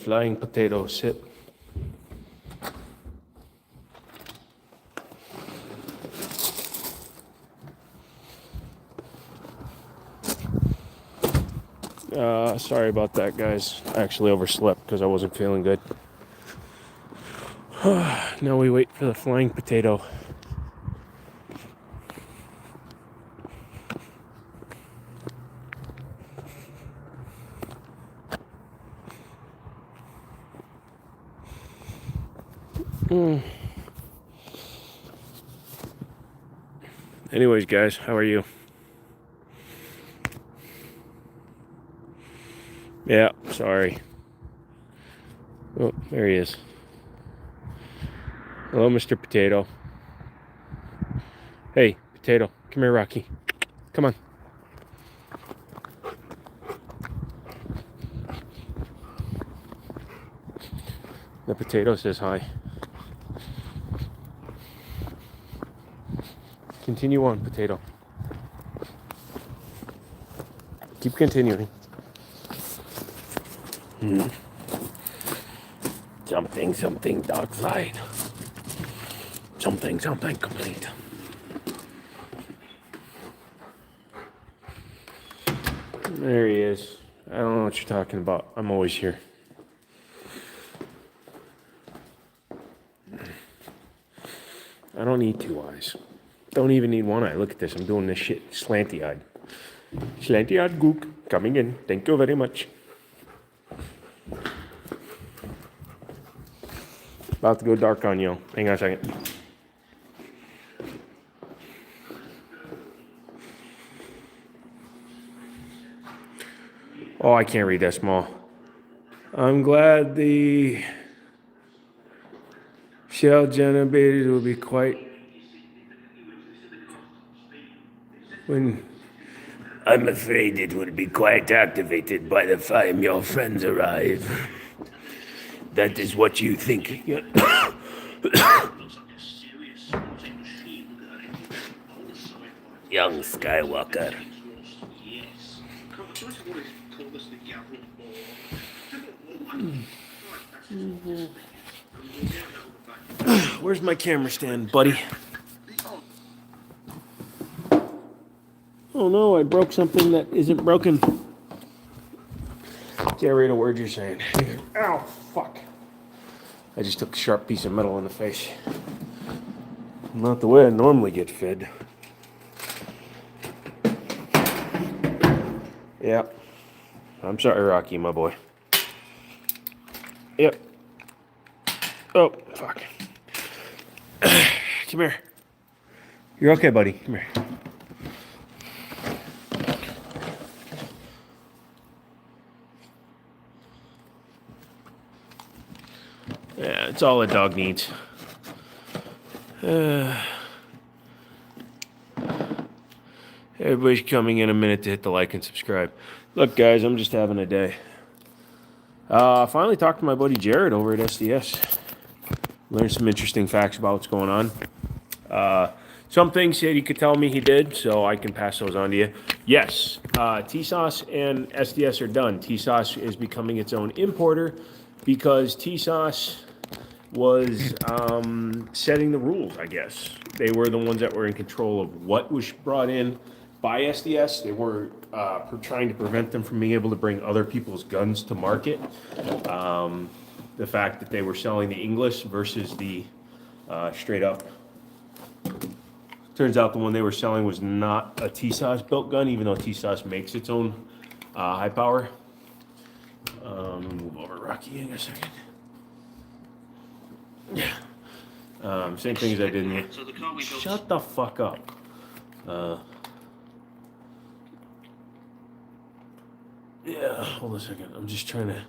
Flying potato sip. Sorry about that, guys. I actually overslept because I wasn't feeling good. Now we wait for the flying potato. Anyways, guys, how are you? Yeah, sorry. Oh, there he is. Hello, Mr. Potato. Hey, Potato. Come here, Rocky. Come on. The potato says hi. Continue on, Potato. Keep continuing. Something, dark side. Something complete. There he is. I don't know what you're talking about. I'm always here. I don't need two eyes. Don't even need one eye. Look at this. I'm doing this shit slanty-eyed. Slanty-eyed gook coming in. Thank you very much. About to go dark on you. Hang on a second. Oh, I can't read that small. I'm glad the shell generated will be quite when I'm afraid it will be quite activated by the time your friends arrive. That is what you think. Young Skywalker. Where's my camera stand, buddy? Oh no, I broke something that isn't broken. Can't read a word you're saying. Ow, fuck. I just took a sharp piece of metal in the face. Not the way I normally get fed. Yep. I'm sorry, Rocky, my boy. Yep. Oh, fuck. Come here. You're okay, buddy. Come here. Yeah, it's all a dog needs. Everybody's coming in a minute to hit the like and subscribe. Look, guys, I'm just having a day. I finally talked to my buddy Jared over at SDS. Learned some interesting facts about what's going on. Some things said he could tell me he did, so I can pass those on to you. Yes, TSOS and SDS are done. TSOS is becoming its own importer because TSOS was setting the rules, I guess. They were the ones that were in control of what was brought in by SDS. They were trying to prevent them from being able to bring other people's guns to market. The fact that they were selling the English versus the straight up. Turns out the one they were selling was not a TSOS built gun, even though TSOS makes its own high power. Move over Rocky in a second. Yeah. Same thing as I did in the... Shut the fuck up. Yeah, hold on a second. I'm just trying to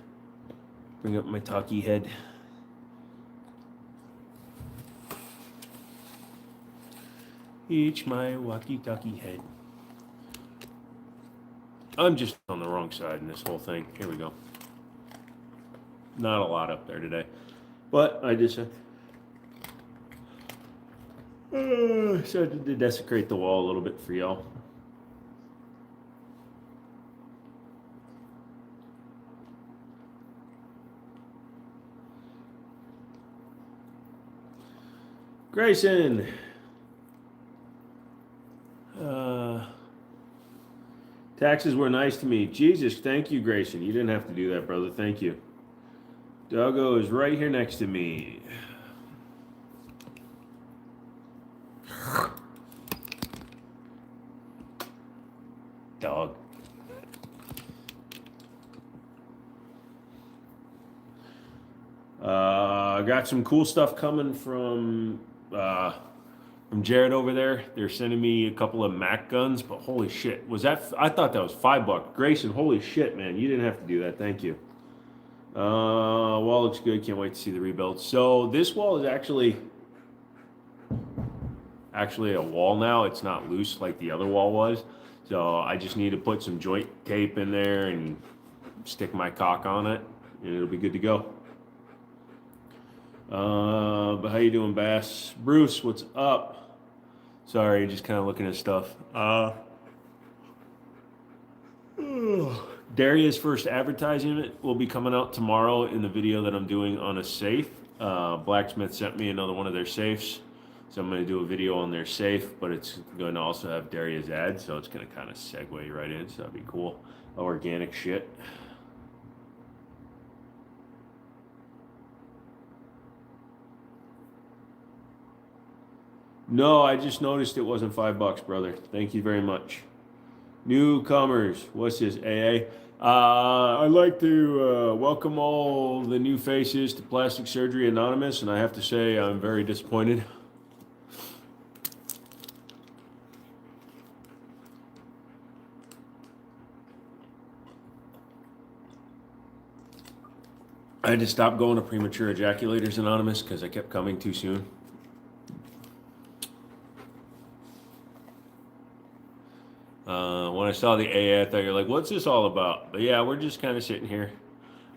bring up my talkie head. Each my walkie-talkie head. I'm just on the wrong side in this whole thing. Here we go. Not a lot up there today. But I just started to desecrate the wall a little bit for y'all. Grayson. Taxes were nice to me. Jesus, thank you, Grayson. You didn't have to do that, brother. Thank you. Doggo is right here next to me. Dog. I got some cool stuff coming from Jared over there. They're sending me a couple of Mac guns, but holy shit, was that? I thought that was $5. Grayson, holy shit, man, you didn't have to do that. Thank you. Wall looks good. Can't wait to see the rebuild. So this wall is actually a wall now. It's not loose like the other wall was. So I just need to put some joint tape in there and stick my cock on it, and it'll be good to go. But how you doing, Bass? Bruce, what's up? Sorry, just kind of looking at stuff. Daria's first advertising will be coming out tomorrow in the video that I'm doing on a safe. Blacksmith sent me another one of their safes, so I'm going to do a video on their safe, but it's going to also have Daria's ad, so it's going to kind of segue right in, so that'd be cool. Organic shit. No, I just noticed it wasn't $5, brother. Thank you very much. Newcomers, what's this, AA? I'd like to welcome all the new faces to Plastic Surgery Anonymous, and I have to say I'm very disappointed. I had to stop going to Premature Ejaculators Anonymous because I kept coming too soon. When I saw the AA, I thought you're like, what's this all about? But yeah, we're just kind of sitting here.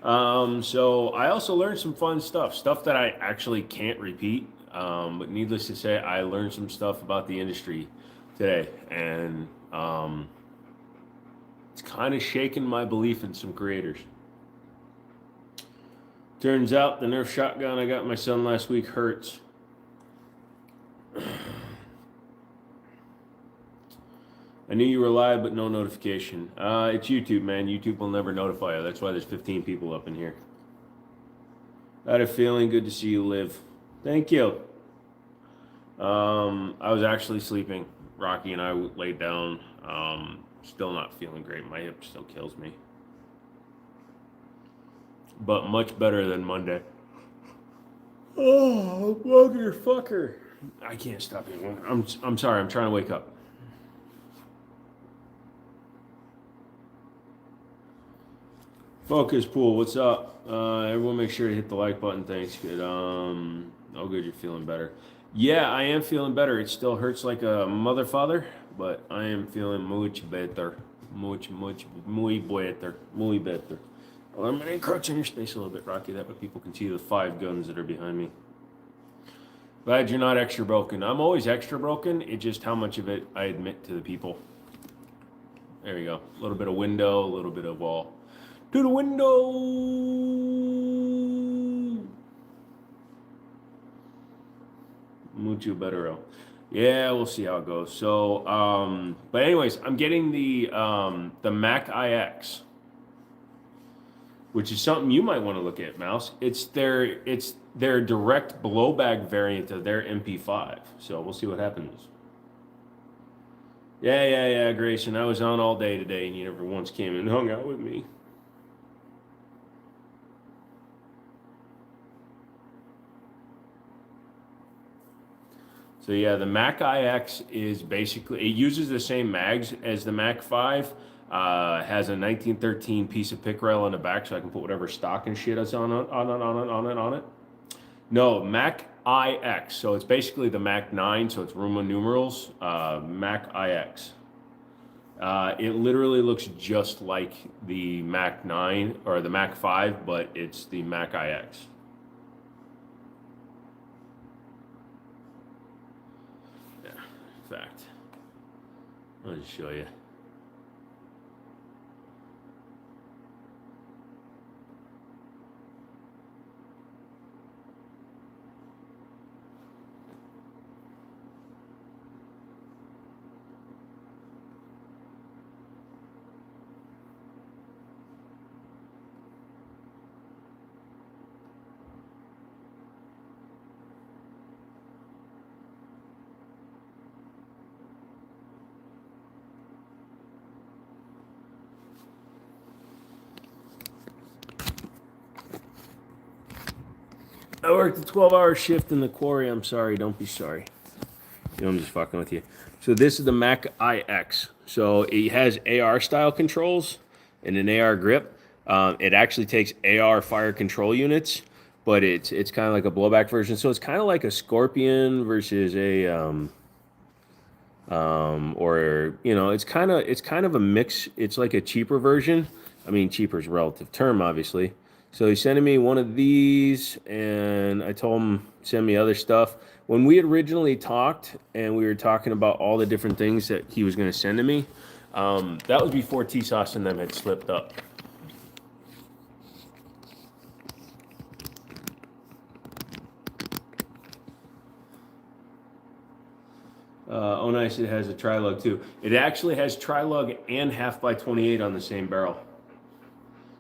So I also learned some fun stuff that I actually can't repeat. But needless to say, I learned some stuff about the industry today, and it's kind of shaken my belief in some creators. Turns out the Nerf shotgun I got my son last week hurts. I knew you were live, but no notification. It's YouTube, man. YouTube will never notify you. That's why there's 15 people up in here. I had a feeling. Good to see you live. Thank you. I was actually sleeping. Rocky and I laid down. Still not feeling great. My hip still kills me. But much better than Monday. Oh, motherfucker. I can't stop it. I'm sorry. I'm trying to wake up. Focus Pool, what's up? Everyone make sure to hit the like button. Thanks. Good. Oh, good, you're feeling better. Yeah, I am feeling better. It still hurts like a mother father, but I am feeling much better. Muy better. Muy better. Well, I'm going to encroach on your space a little bit, Rocky. That way people can see the 5 guns that are behind me. Glad you're not extra broken. I'm always extra broken. It's just how much of it I admit to the people. There we go. A little bit of window, a little bit of wall. To the window. Mucho better. Yeah, we'll see how it goes. So, but anyways, I'm getting the Mac iX, which is something you might want to look at, Mouse. It's their direct blowback variant of their MP5. So we'll see what happens. Yeah, Grayson. I was on all day today, and you never once came and hung out with me. So yeah, the Mac iX is basically, it uses the same mags as the Mac 5. Has a 1913 piece of pick rail on the back, so I can put whatever stock and shit is on it. No, Mac iX. So it's basically the Mac 9, so it's Roman numerals. Mac iX. It literally looks just like the Mac 9 or the Mac 5, but it's the Mac iX. Fact. I'll just show you. I worked a 12-hour shift in the quarry. I'm sorry. Don't be sorry. You know, I'm just fucking with you. So this is the Mac iX. So it has AR style controls and an AR grip. It actually takes AR fire control units, but it's kind of like a blowback version. So it's kind of like a Scorpion versus a or you know, it's kind of a mix. It's like a cheaper version. I mean, cheaper is a relative term, obviously. So he's sending me one of these, and I told him send me other stuff. When we had originally talked, and we were talking about all the different things that he was going to send to me, that was before T-Sauce and them had slipped up. Oh, nice. It has a tri-lug too. It actually has tri-lug and half by 28 on the same barrel.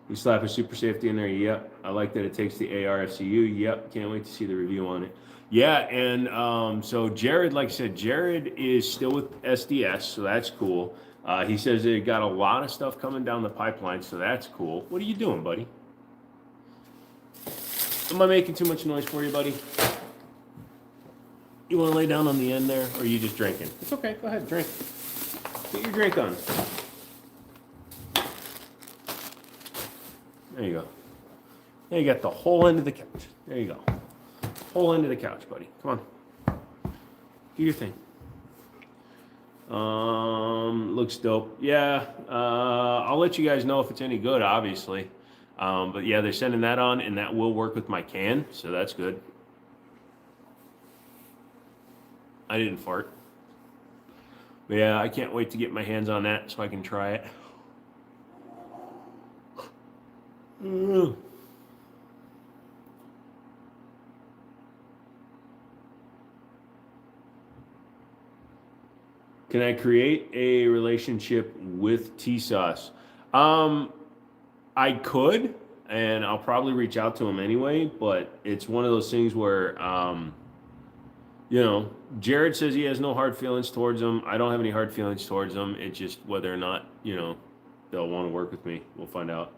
You slap a super safety in there. Yep. I like that it takes the AR FCU. Yep. Can't wait to see the review on it. Yeah. And so Jared, like I said, Jared is still with SDS, so that's cool. He says they got a lot of stuff coming down the pipeline, so that's cool. What are you doing, buddy? Am I making too much noise for you, buddy? You want to lay down on the end there, or are you just drinking? It's okay. Go ahead, drink. Get your drink on. There you go. There you got the whole end of the couch. There you go. Whole end of the couch, buddy. Come on. Do your thing. Looks dope. Yeah. I'll let you guys know if it's any good, obviously. But yeah, they're sending that on, and that will work with my can, so that's good. I didn't fart. But yeah, I can't wait to get my hands on that so I can try it. Can I create a relationship with T-Sauce? I could, and I'll probably reach out to him anyway, but it's one of those things where, you know, Jared says he has no hard feelings towards him. I don't have any hard feelings towards him. It's just whether or not, you know, they'll want to work with me. We'll find out.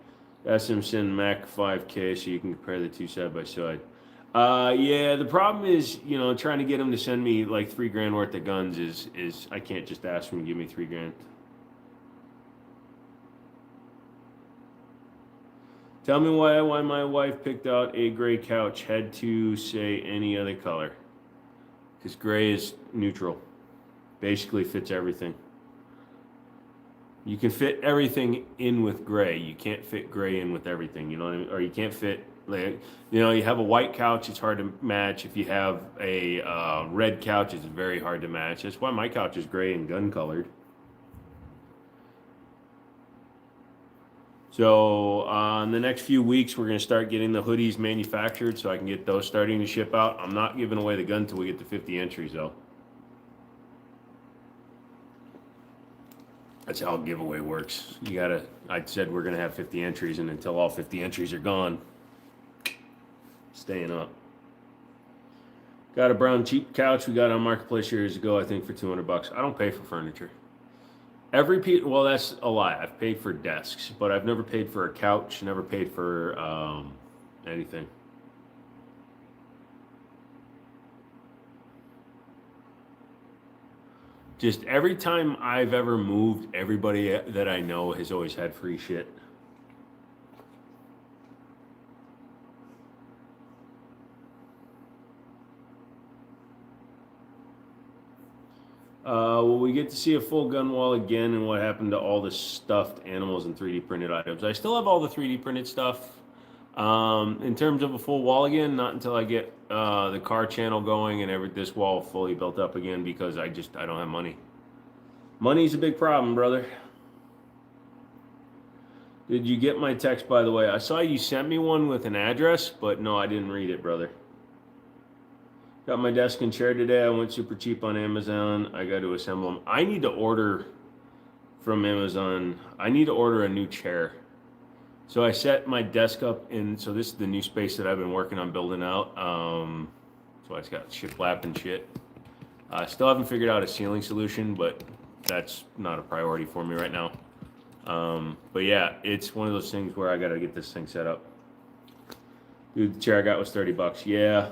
Ask him send Mac 5K so you can compare the two side by side. Yeah, the problem is, you know, trying to get him to send me like $3,000 worth of guns is I can't just ask him to give me $3,000. Tell me why my wife picked out a gray couch. Had to say any other color. Because gray is neutral. Basically fits everything. You can fit everything in with gray. You can't fit gray in with everything. You know what I mean? Or you can't fit, like, you know, you have a white couch, it's hard to match. If you have a red couch, it's very hard to match. That's why my couch is gray and gun colored. So in the next few weeks, we're going to start getting the hoodies manufactured so I can get those starting to ship out. I'm not giving away the gun until we get to 50 entries, though. That's how a giveaway works. You gotta, I said we're going to have 50 entries, and until all 50 entries are gone, staying up. Got a brown cheap couch we got on Marketplace years ago, I think for $200. I don't pay for furniture. Well, that's a lie. I've paid for desks, but I've never paid for a couch, never paid for anything. Just every time I've ever moved, everybody that I know has always had free shit. Will we get to see a full gun wall again, and what happened to all the stuffed animals and 3D printed items? I still have all the 3D printed stuff. In terms of a full wall again, not until I get the car channel going and this wall fully built up again, because I don't have money. Money's a big problem, brother. Did you get my text, by the way? I saw you sent me one with an address, but no, I didn't read it, brother. Got my desk and chair today. I went super cheap on Amazon. I got to assemble them. I need to order from Amazon. I need to order a new chair. So I set my desk up in, so this is the new space that I've been working on building out. So I just got shiplap and shit. I still haven't figured out a ceiling solution, but that's not a priority for me right now. But yeah, it's one of those things where I got to get this thing set up. Dude, the chair I got was $30. Yeah.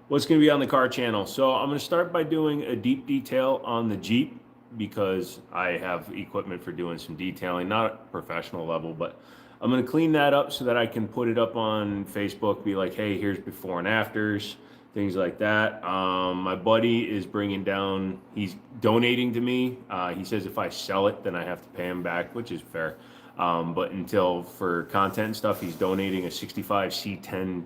What's going to be on the car channel? So I'm going to start by doing a deep detail on the Jeep because I have equipment for doing some detailing, not professional level, but I'm going to clean that up so that I can put it up on Facebook, be like, hey, here's before and afters, things like that. My buddy is bringing down, he's donating to me. He says if I sell it, then I have to pay him back, which is fair. But until for content and stuff, he's donating a 65 C10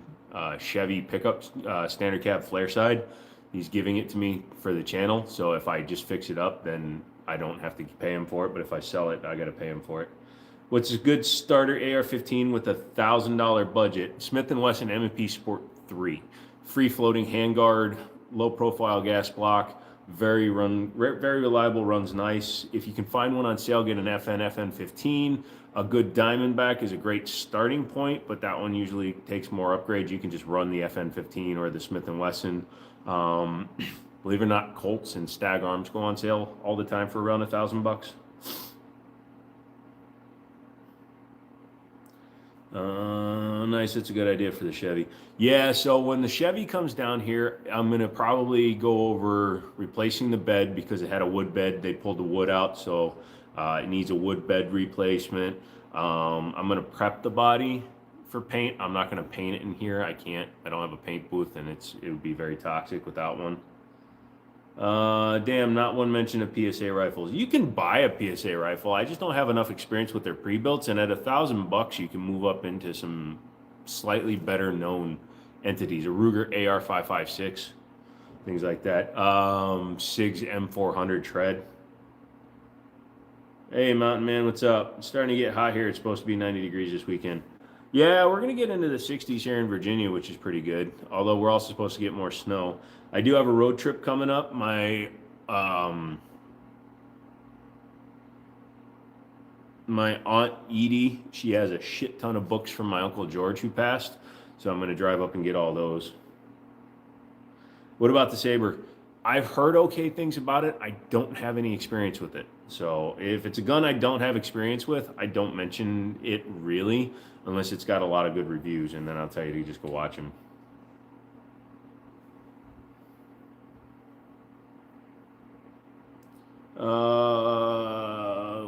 Chevy pickup, standard cab flare side. He's giving it to me for the channel. So if I just fix it up, then I don't have to pay him for it. But if I sell it, I got to pay him for it. What's a good starter AR-15 with $1,000 budget? Smith & Wesson M&P Sport 3. Free floating handguard, low profile gas block, very reliable, runs nice. If you can find one on sale, get an FN 15. A good Diamondback is a great starting point, but that one usually takes more upgrades. You can just run the FN 15 or the Smith & Wesson. Believe it or not, Colts and Stag Arms go on sale all the time for around $1,000. Nice. That's a good idea for the Chevy. Yeah, so when the Chevy comes down here, I'm going to probably go over replacing the bed because it had a wood bed. They pulled the wood out, so it needs a wood bed replacement. I'm going to prep the body for paint. I'm not going to paint it in here. I can't. I don't have a paint booth, and it would be very toxic without one. Damn, not one mention of PSA rifles. You can buy a PSA rifle. I just don't have enough experience with their pre-builts, and at $1,000, you can move up into some slightly better known entities. A Ruger AR-556, things like that. SIG's M400 tread. Hey, Mountain Man, what's up? It's starting to get hot here. It's supposed to be 90 degrees this weekend. Yeah, we're going to get into the 60s here in Virginia, which is pretty good. Although we're also supposed to get more snow. I do have a road trip coming up. My Aunt Edie, she has a shit ton of books from my Uncle George who passed. So I'm going to drive up and get all those. What about the Saber? I've heard okay things about it. I don't have any experience with it. So if it's a gun I don't have experience with, I don't mention it really, unless it's got a lot of good reviews, and then I'll tell you to just go watch them.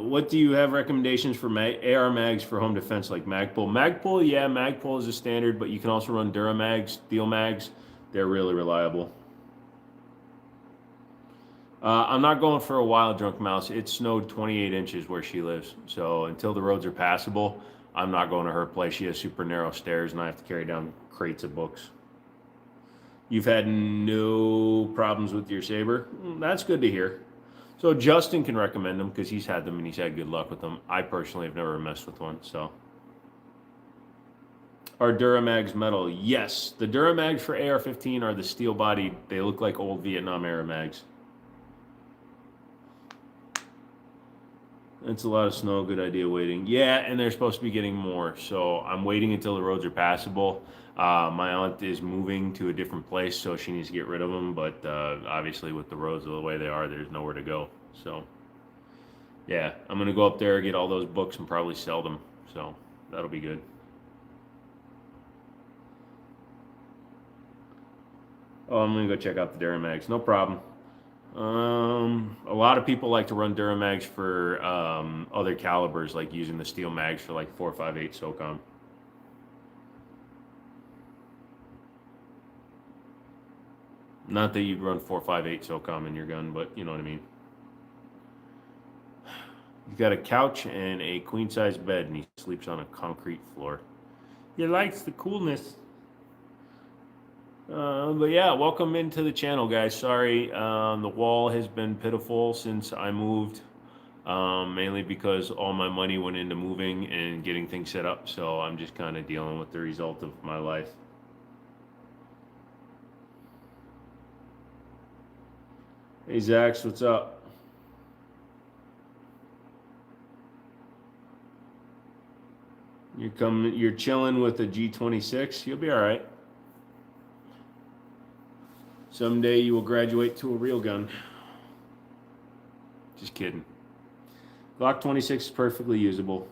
What do you have recommendations for AR mags for home defense like Magpul? Magpul, yeah, Magpul is a standard, but you can also run Duramags, Steel Mags. They're really reliable. I'm not going for a while, Drunk Mouse. It snowed 28 inches where she lives. So until the roads are passable, I'm not going to her place. She has super narrow stairs, and I have to carry down crates of books. You've had no problems with your Saber? That's good to hear. So Justin can recommend them because he's had them and he's had good luck with them. I personally have never messed with one, so. Are Duramags metal? Yes. The Duramags for AR-15 are the steel bodied. They look like old Vietnam era mags. It's a lot of snow. Good idea waiting. Yeah, and they're supposed to be getting more. So I'm waiting until the roads are passable. My aunt is moving to a different place, so she needs to get rid of them. But obviously with the roads the way they are, there's nowhere to go. So yeah, I'm going to go up there, get all those books, and probably sell them. So that'll be good. Oh, I'm going to go check out the Duramags. No problem. A lot of people like to run Duramags for other calibers, like using the steel mags for like 4.58 SOCOM. Not that you'd run 4.58 SOCOM in your gun, but you know what I mean. He's got a couch and a queen-size bed, and he sleeps on a concrete floor. He likes the coolness. But yeah, welcome into the channel, guys. Sorry, the wall has been pitiful since I moved, mainly because all my money went into moving and getting things set up. So I'm just kind of dealing with the result of my life. Hey, Zax, what's up? You're chilling with a G26. You'll be all right. Someday you will graduate to a real gun. Just kidding. Glock 26 is perfectly usable.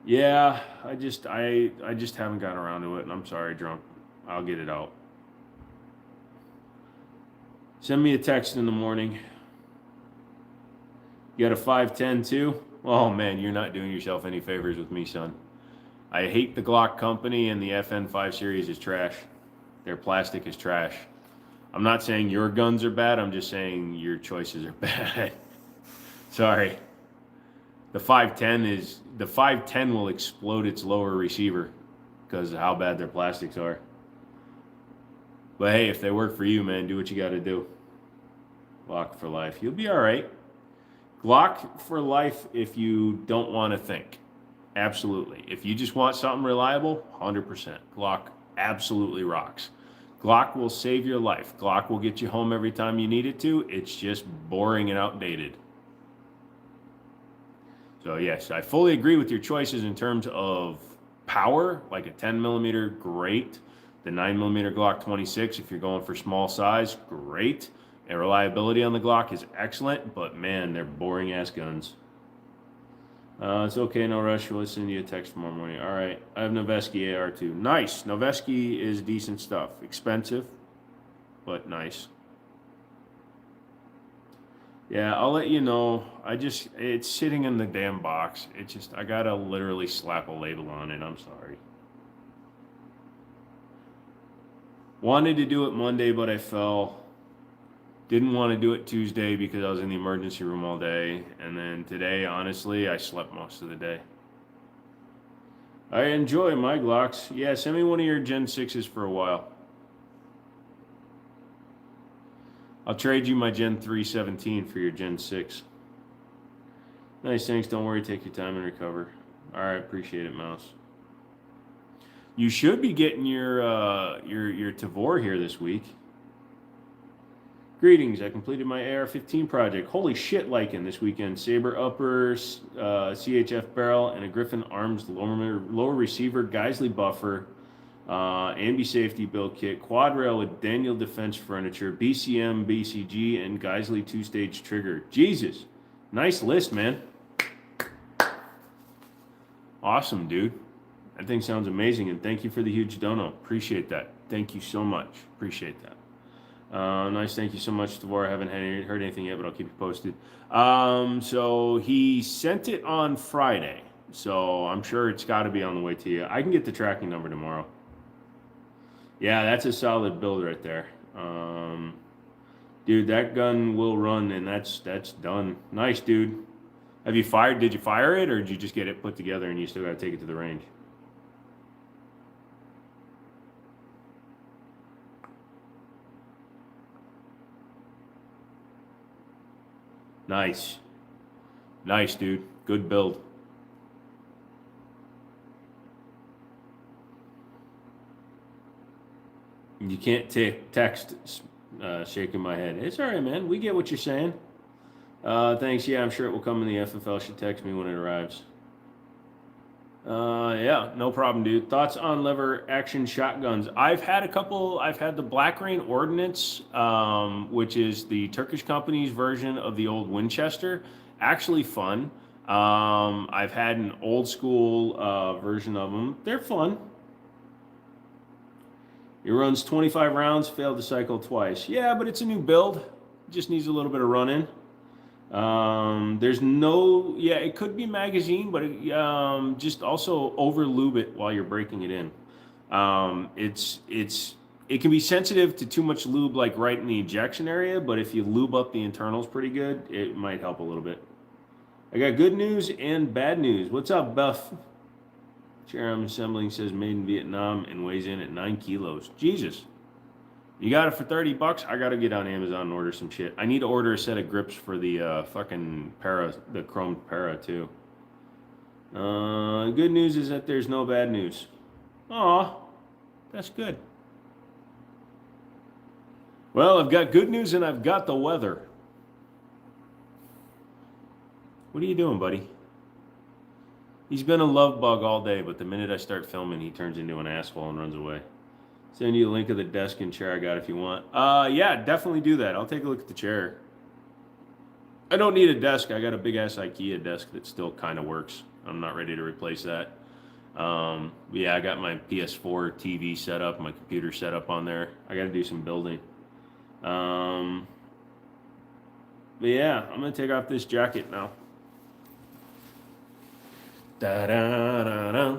Yeah, I just haven't gotten around to it, and I'm sorry, drunk. I'll get it out. Send me a text in the morning. You got a 510 too? Oh man, you're not doing yourself any favors with me, son. I hate the Glock company, and the FN5 series is trash. Their plastic is trash. I'm not saying your guns are bad, I'm just saying your choices are bad. Sorry. The 510 will explode its lower receiver because of how bad their plastics are. But hey, if they work for you, man, do what you got to do. Glock for life. You'll be all right. Glock for life if you don't want to think. Absolutely. If you just want something reliable, 100%. Glock absolutely rocks. Glock will save your life. Glock will get you home every time you need it to. It's just boring and outdated. So yes, I fully agree with your choices in terms of power, like a 10 millimeter, great. The 9 millimeter Glock 26, if you're going for small size, great. And reliability on the Glock is excellent, but man, they're boring ass guns. It's okay, no rush. We'll send you a text tomorrow morning. All right, I have Noveski AR2. Nice. Noveski is decent stuff. Expensive, but nice. Yeah, I'll let you know. It's sitting in the damn box. I gotta literally slap a label on it. I'm sorry. Wanted to do it Monday, but I fell. Didn't want to do it Tuesday because I was in the emergency room all day. And then today, honestly, I slept most of the day. I enjoy my Glocks. Yeah, send me one of your Gen 6s for a while. I'll trade you my Gen 317 for your Gen 6. Nice, thanks. Don't worry. Take your time and recover. All right, appreciate it, Mouse. You should be getting your Tavor here this week. Greetings. I completed my AR-15 project. Holy shit, Lycan, this weekend. Saber upper, CHF barrel, and a Griffin arms lower receiver, Geisley buffer, ambi safety build kit, quad rail with Daniel defense furniture, BCM, BCG, and Geisley two-stage trigger. Jesus. Nice list, man. Awesome, dude. That thing sounds amazing, and thank you for the huge dono. Appreciate that. Thank you so much. Appreciate that. Nice, thank you so much, Tavor. I haven't heard anything yet, but I'll keep you posted. So he sent it on Friday, so I'm sure it's got to be on the way to you. I can get the tracking number tomorrow. Yeah, that's a solid build right there. Dude, that gun will run, and that's done. Nice, dude. Did you fire it, or did you just get it put together and you still got to take it to the range? Nice. Nice, dude. Good build. You can't text shaking my head. It's all right, man. We get what you're saying. Thanks. Yeah, I'm sure it will come in the FFL. Should text me when it arrives. Yeah, no problem, dude. Thoughts on lever action shotguns? I've had a couple. I've had the Black Rain Ordnance, which is the Turkish company's version of the old Winchester. Actually fun. I've had an old school version of them. They're fun. It runs 25 rounds, failed to cycle twice. Yeah, but it's a new build. It just needs a little bit of running. There's no, yeah, it could be magazine, but just also over lube it while you're breaking it in. It can be sensitive to too much lube, like right in the ejection area, but if you lube up the internals pretty good, it might help a little bit. I got good news and bad news. What's up, Buff? Chair I'm assembling says made in Vietnam and weighs in at 9 kilos. Jesus. You got it for $30? I gotta get on Amazon and order some shit. I need to order a set of grips for the fucking para, the chrome para too. Good news is that there's no bad news. Aw, that's good. Well, I've got good news and I've got the weather. What are you doing, buddy? He's been a love bug all day, but the minute I start filming, he turns into an asshole and runs away. Send you a link of the desk and chair I got if you want. Yeah, definitely do that. I'll take a look at the chair. I don't need a desk. I got a big ass IKEA desk that still kind of works. I'm not ready to replace that. Yeah, I got my PS4 TV set up, my computer set up on there. I got to do some building. But yeah, I'm gonna take off this jacket now. Da da da da.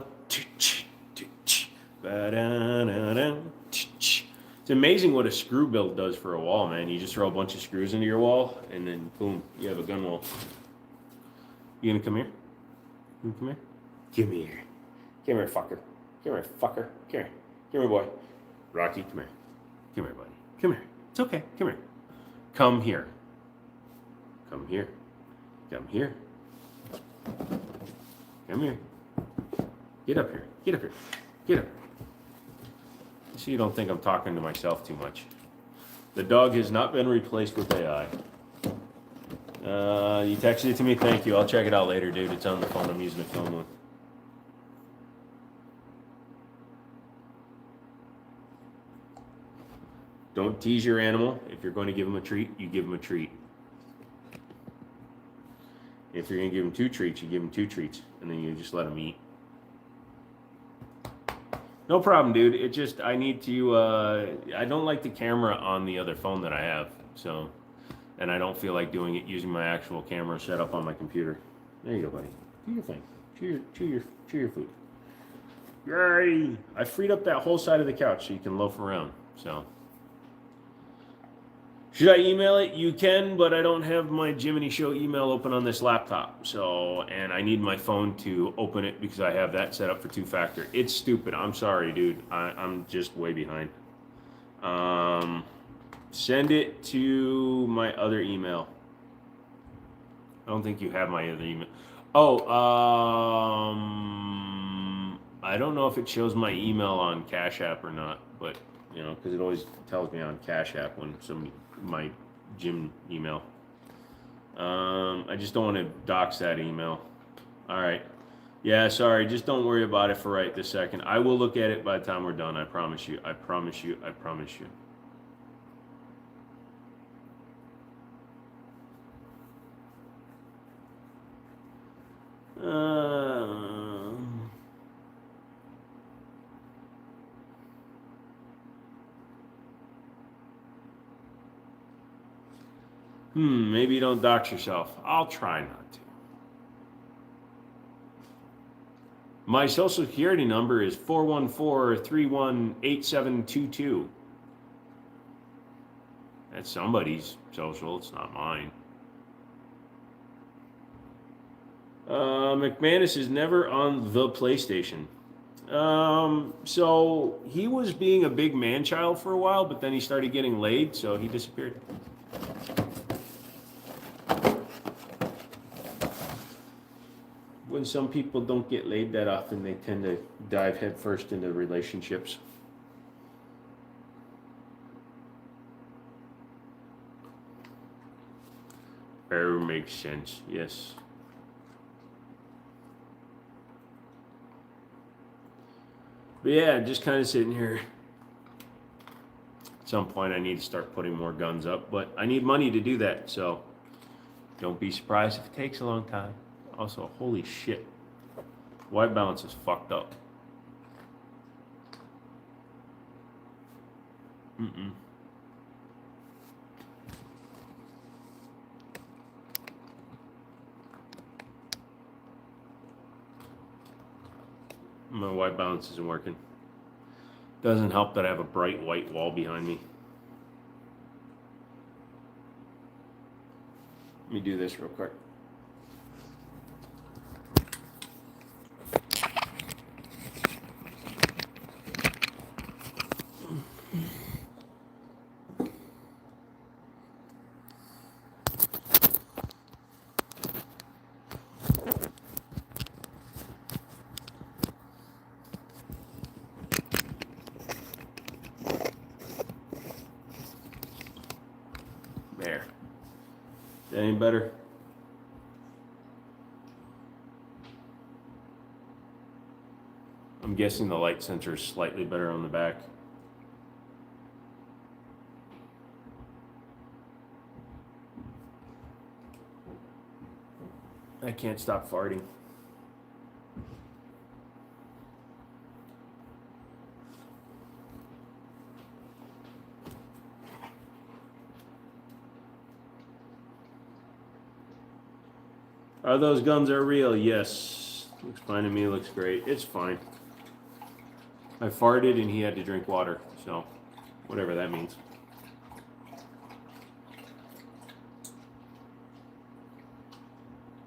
It's amazing what a screw build does for a wall, man. You just throw a bunch of screws into your wall, and then boom, you have a gun wall. You gonna come here? You come here? Come here. Come here, fucker. Come here, fucker. Come here. Come here, boy. Rocky, come here. Come here, buddy. Come here. It's okay. Come here. Come here. Come here. Come here. Come here. Get up here. Get up here. Get up. So you don't think I'm talking to myself too much. The dog has not been replaced with AI. You texted it to me? Thank you. I'll check it out later, dude. It's on the phone I'm using to film with. Don't tease your animal. If you're going to give him a treat, you give him a treat. If you're going to give him 2 treats, you give him 2 treats. And then you just let him eat. No problem, dude. It just, I need to, I don't like the camera on the other phone that I have. So, and I don't feel like doing it using my actual camera set up on my computer. There you go, buddy. Do your thing. Chew your food. Yay! I freed up that whole side of the couch so you can loaf around. So, should I email it? You can, but I don't have my Jiminy Show email open on this laptop. So, and I need my phone to open it because I have that set up for 2-factor. It's stupid. I'm sorry, dude. I'm just way behind. Send it to my other email. I don't think you have my other email. Oh, I don't know if it shows my email on Cash App or not, but you know, because it always tells me on Cash App when my gym email. I just don't want to dox that email. All right. Yeah, sorry. Just don't worry about it for right this second. I will look at it by the time we're done. I promise you. I promise you. I promise you. Maybe you don't dox yourself. I'll try not to. My social security number is 414-318722. That's somebody's social. It's not mine. McManus is never on the PlayStation. So he was being a big man-child for a while, but then he started getting laid, so he disappeared. When some people don't get laid that often, they tend to dive headfirst into relationships. Error makes sense, yes. But yeah, just kind of sitting here. At some point, I need to start putting more guns up, but I need money to do that, so don't be surprised if it takes a long time. Also, holy shit, white balance is fucked up. My white balance isn't working. Doesn't help that I have a bright white wall behind me. Let me do this real quick. There. Is that any better? I'm guessing the light sensor is slightly better on the back. I can't stop farting. Are those guns are real? Yes. Looks fine to me. Looks great. It's fine. I farted and he had to drink water. So, whatever that means.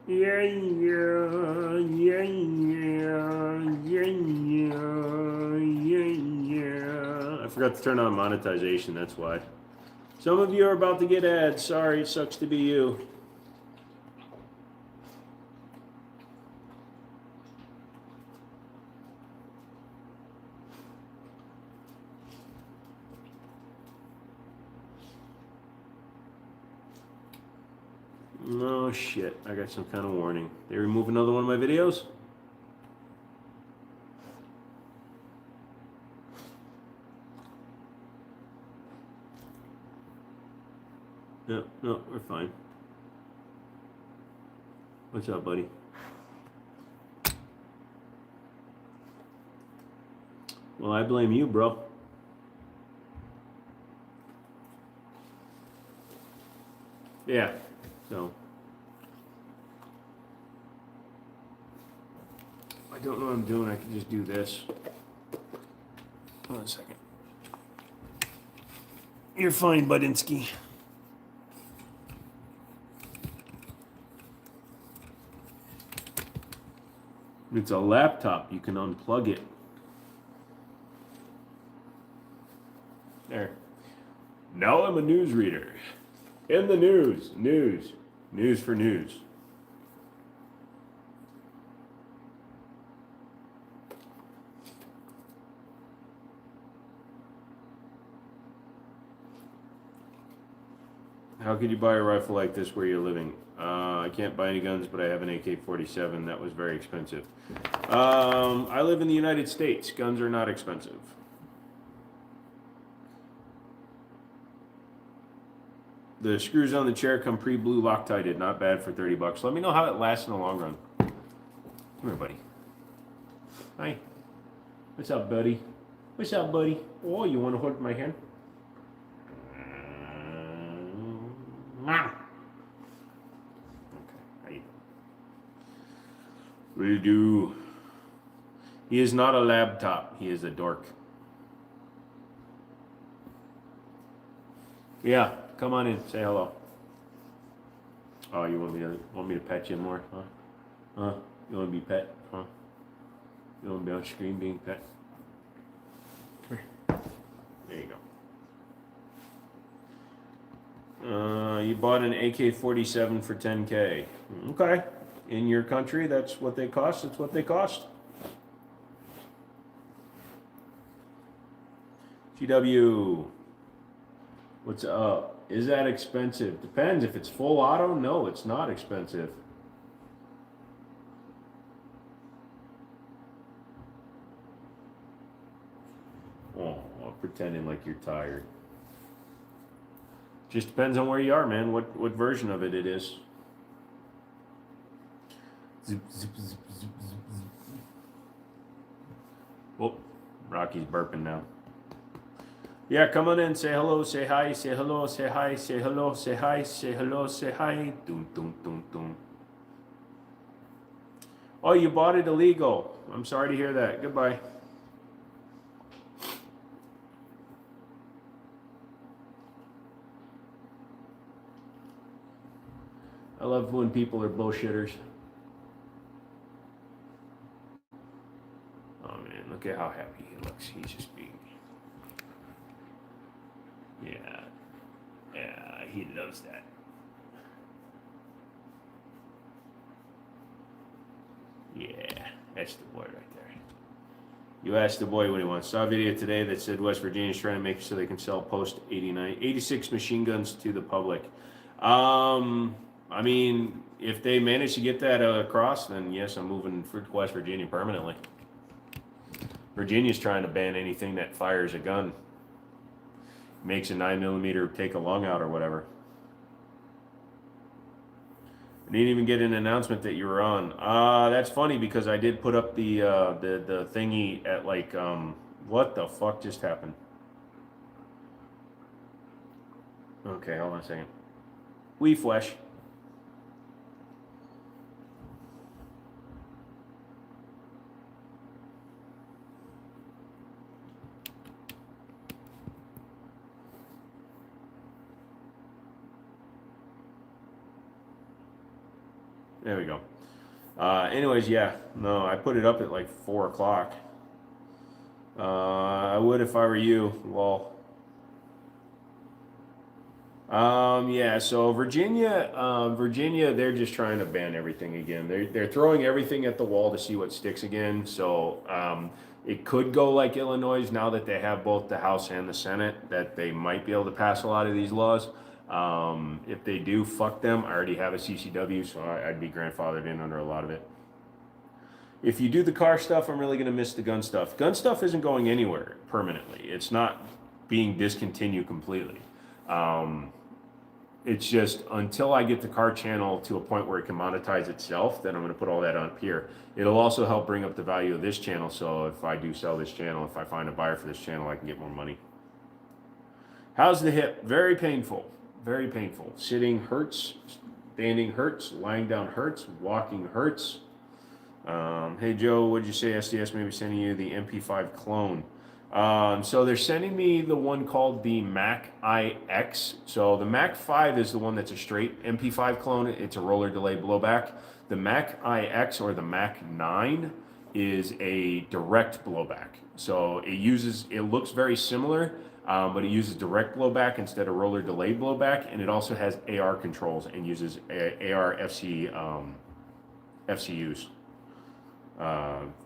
Yeah, yeah, yeah, yeah, yeah, yeah, yeah. I forgot to turn on monetization, that's why. Some of you are about to get ads. Sorry, it sucks to be you. Oh shit, I got some kind of warning. They remove another one of my videos? No, no, we're fine. What's up, buddy? Well, I blame you, bro. Yeah, so. I don't know what I'm doing. I can just do this. Hold on a second. You're fine, Budinsky. It's a laptop. You can unplug it. There. Now I'm a newsreader. In the news. News for news. How could you buy a rifle like this where you're living? I can't buy any guns, but I have an AK-47. That was very expensive. I live in the United States. Guns are not expensive. The screws on the chair come pre-blue Loctite. Not bad for $30. Let me know how it lasts in the long run. Come here, buddy. Hi. What's up, buddy? What's up, buddy? Oh, you want to hold my hand? Okay, how you doing? What do you do? He is not a laptop. He is a dork. Yeah, come on in. Say hello. Oh, you want me to pet you more, huh? Huh? You want to be pet, huh? You want to be on screen being pet? Come here. There you go. You bought an AK-47 for $10K. Okay. In your country, that's what they cost. That's what they cost. GW. What's up? Is that expensive? Depends. If it's full auto, no, it's not expensive. Oh, well, pretending like you're tired. Just depends on where you are, man. What version of it is. Zip, zip, zip, zip, zip, zip. Oh, Rocky's burping now. Yeah, come on in, say hello, say hi, say hello, say hi, say hello, say hi, say hello, say hi. Doom, doom, doom, doom. Oh, you bought it illegal. I'm sorry to hear that. Goodbye. I love when people are bullshitters. Oh man, look at how happy he looks. He's just being... Yeah, he loves that. Yeah, that's the boy right there. You asked the boy what he wants. Saw a video today that said West Virginia's trying to make it so they can sell post 86 machine guns to the public. I mean, if they manage to get that across, then yes, I'm moving to West Virginia permanently. Virginia's trying to ban anything that fires a gun. Makes a 9mm take a lung out or whatever. I didn't even get an announcement that you were on. That's funny because I did put up the thingy at like, what the fuck just happened? Okay, hold on a second. We flesh. There we go. Anyways, yeah, no, I put it up at like 4 o'clock. I would if I were you. Well, yeah. So Virginia, they're just trying to ban everything again. They're throwing everything at the wall to see what sticks again. So it could go like Illinois now that they have both the House and the Senate, that they might be able to pass a lot of these laws. If they do, fuck them. I already have a CCW, so I'd be grandfathered in under a lot of it. If you do the car stuff, I'm really going to miss the gun stuff. Gun stuff isn't going anywhere permanently. It's not being discontinued completely. It's just until I get the car channel to a point where it can monetize itself, then I'm going to put all that up here. It'll also help bring up the value of this channel. So if I do sell this channel, if I find a buyer for this channel, I can get more money. How's the hip? Very painful. Very painful. Sitting hurts. Standing hurts. Lying down hurts. Walking hurts. Hey Joe, what'd you say? SDS may be sending you the MP5 clone. So they're sending me the one called the Mac iX. So the Mac 5 is the one that's a straight MP5 clone. It's a roller delay blowback. The Mac iX or the Mac 9 is a direct blowback. So it looks very similar, but it uses direct blowback instead of roller delay blowback, and it also has AR controls and uses AR FCUs.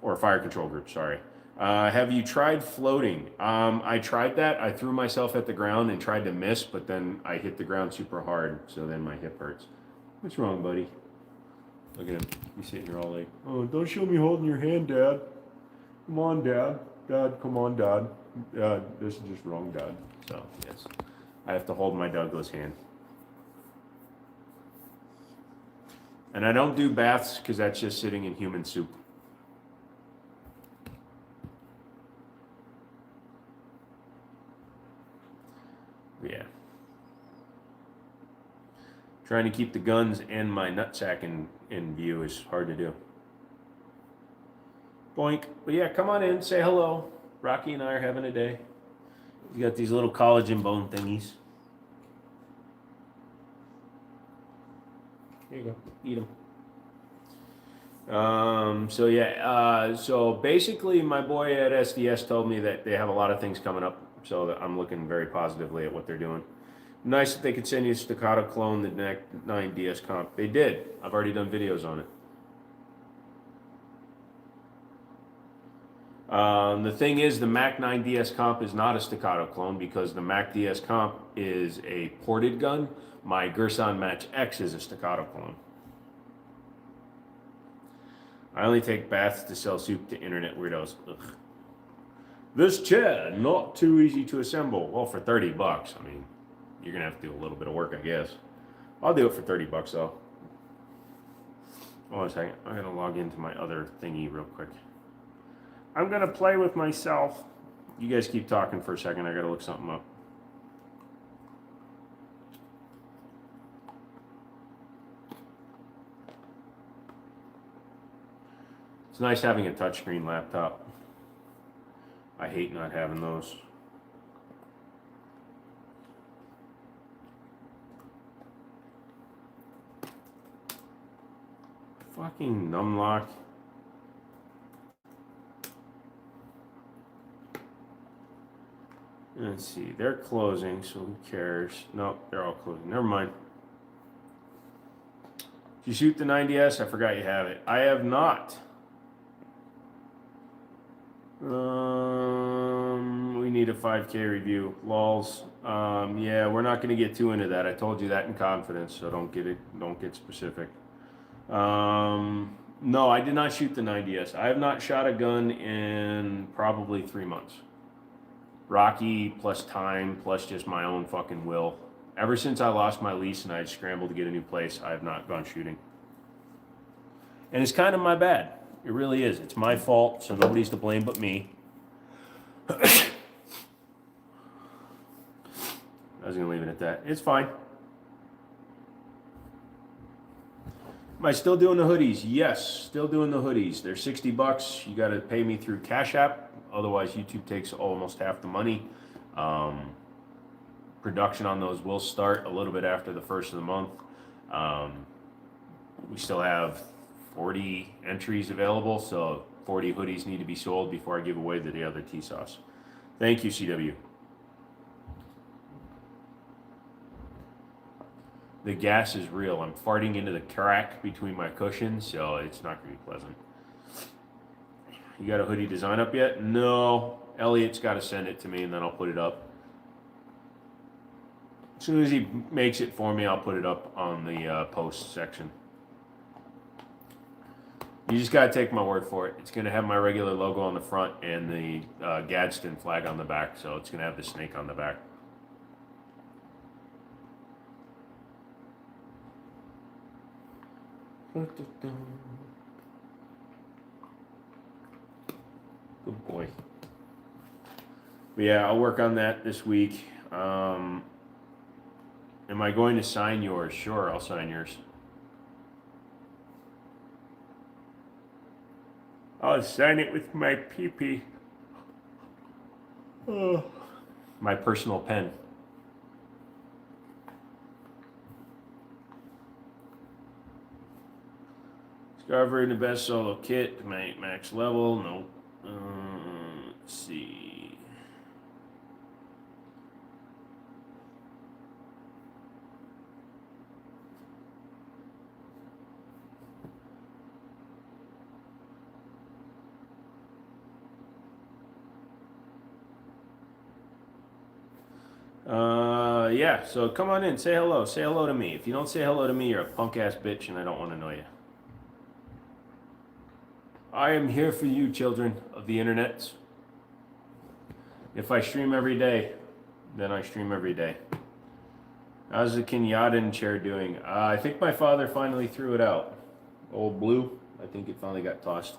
Or fire control group, sorry. Have you tried floating? I tried that. I threw myself at the ground and tried to miss, but then I hit the ground super hard, so then my hip hurts. What's wrong, buddy? Look at him. He's sitting here all like, oh, don't show me holding your hand, Dad. Come on, Dad. Dad, come on, Dad. This is just wrong, Dad. So, yes. I have to hold my Douglas hand. And I don't do baths because that's just sitting in human soup. Yeah. Trying to keep the guns and my nutsack in view is hard to do. Boink. But yeah, come on in, say hello. Rocky and I are having a day. We got these little collagen bone thingies. Here you go. Eat them. So yeah, so basically my boy at SDS told me that they have a lot of things coming up, so that I'm looking very positively at what they're doing. Nice that they could send you a staccato clone, the Mac 9 DS comp. They did. I've already done videos on it. The thing is, the Mac 9 DS comp is not a staccato clone because the Mac DS comp is a ported gun. My Gerson Match X is a staccato clone. I only take baths to sell soup to internet weirdos. Ugh. This chair, not too easy to assemble. Well, for 30 bucks, I mean, you're going to have to do a little bit of work, I guess. I'll do it for 30 bucks, though. Hold on a second. I'm going to log into my other thingy real quick. I'm going to play with myself. You guys keep talking for a second. I got to look something up. It's nice having a touchscreen laptop. I hate not having those. Fucking numlock. Let's see, they're closing, so who cares? Nope, they're all closing. Never mind. Did you shoot the 90S? I forgot you have it. I have not. We need a 5K review. Lols. Yeah, we're not going to get too into that. I told you that in confidence, so don't get specific. No, I did not shoot the 90S. I have not shot a gun in probably 3 months. Rocky plus time plus just my own fucking will. Ever since I lost my lease and I scrambled to get a new place, I have not gone shooting. And it's kind of my bad. It really is. It's my fault, so nobody's to blame but me. I was going to leave it at that. It's fine. Am I still doing the hoodies? Yes, still doing the hoodies. They're 60 bucks. You got to pay me through Cash App. Otherwise, YouTube takes almost half the money. Production on those will start a little bit after the first of the month. We still have 40 entries available, so 40 hoodies need to be sold before I give away the other T-sauce. Thank you, CW. The gas is real. I'm farting into the crack between my cushions, so it's not going to be pleasant. You got a hoodie design up yet? No. Elliot's got to send it to me, and then I'll put it up. As soon as he makes it for me, I'll put it up on the post section. You just got to take my word for it. It's going to have my regular logo on the front and the Gadsden flag on the back, so it's going to have the snake on the back. Good boy. But yeah, I'll work on that this week. Am I going to sign yours? Sure, I'll sign yours. I'll sign it with my pee-pee. Oh. My personal pen. Discovering the best solo kit to make max level. Nope. Let's see. Yeah, so come on in, say hello to me. If you don't say hello to me, you're a punk ass bitch and I don't want to know you. I am here for you, children of the internet. If I stream every day, then I stream every day. How's the Kenyatta chair doing? I think my father finally threw it out. Old Blue, I think it finally got tossed.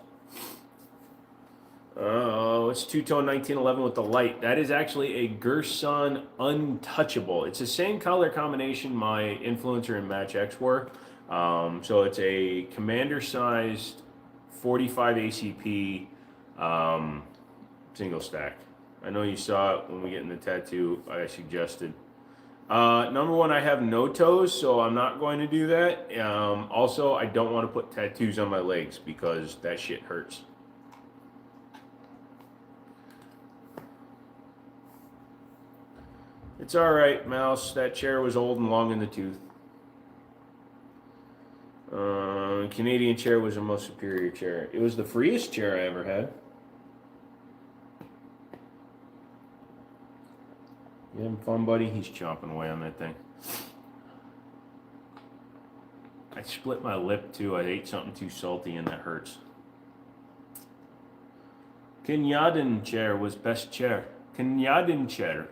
Oh, it's two-tone 1911 with the light. That is actually a Gerson Untouchable. It's the same color combination my Influencer and Match X were. So it's a commander-sized 45 ACP single stack. I know you saw it when we get in the tattoo I suggested. Number one, I have no toes, so I'm not going to do that. Also, I don't want to put tattoos on my legs because that shit hurts. It's all right, Mouse. That chair was old and long in the tooth. Canadian chair was the most superior chair. It was the freest chair I ever had. You having fun, buddy? He's chomping away on that thing. I split my lip, too. I ate something too salty, and that hurts. Kenyatta chair was best chair. Kenyatta chair.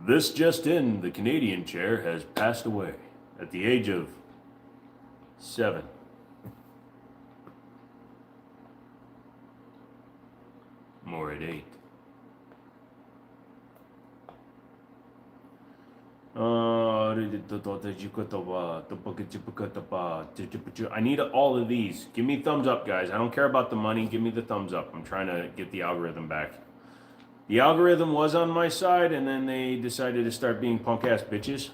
This just in, the Canadian chair has passed away at the age of 7. More at 8. I need all of these. Give me thumbs up, guys. I don't care about the money. Give me the thumbs up. I'm trying to get the algorithm back. The algorithm was on my side, and then they decided to start being punk-ass bitches.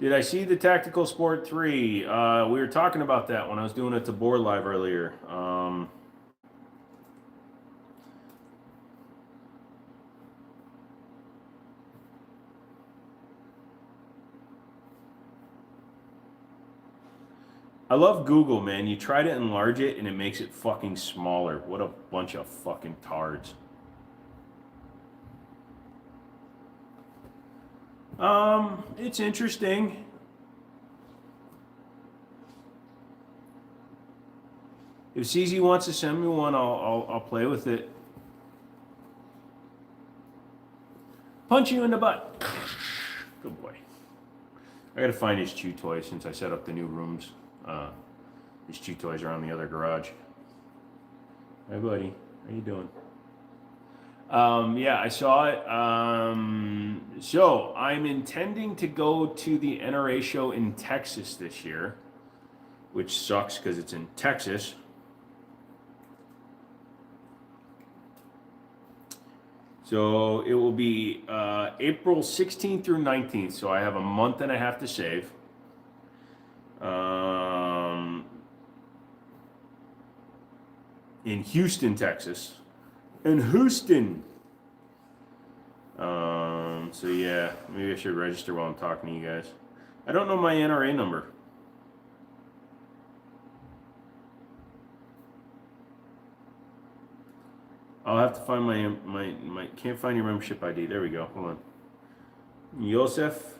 Did I see the Tactical Sport 3? We were talking about that when I was doing it to Board Live earlier. I love Google, man. You try to enlarge it, and it makes it fucking smaller. What a bunch of fucking tards. It's interesting. If CZ wants to send me one, I'll play with it. Punch you in the butt. Good boy. I gotta find his chew toys since I set up the new rooms. His chew toys are on the other garage. Hey, buddy. How you doing? Yeah, I saw it. So I'm intending to go to the NRA show in Texas this year, which sucks because it's in Texas. So it will be April 16th through 19th. So I have a month and a half to save. in Houston, Texas. In Houston. So yeah, maybe I should register while I'm talking to you guys. I don't know my NRA number. I'll have to find my can't find your membership ID. There we go. Hold on. Joseph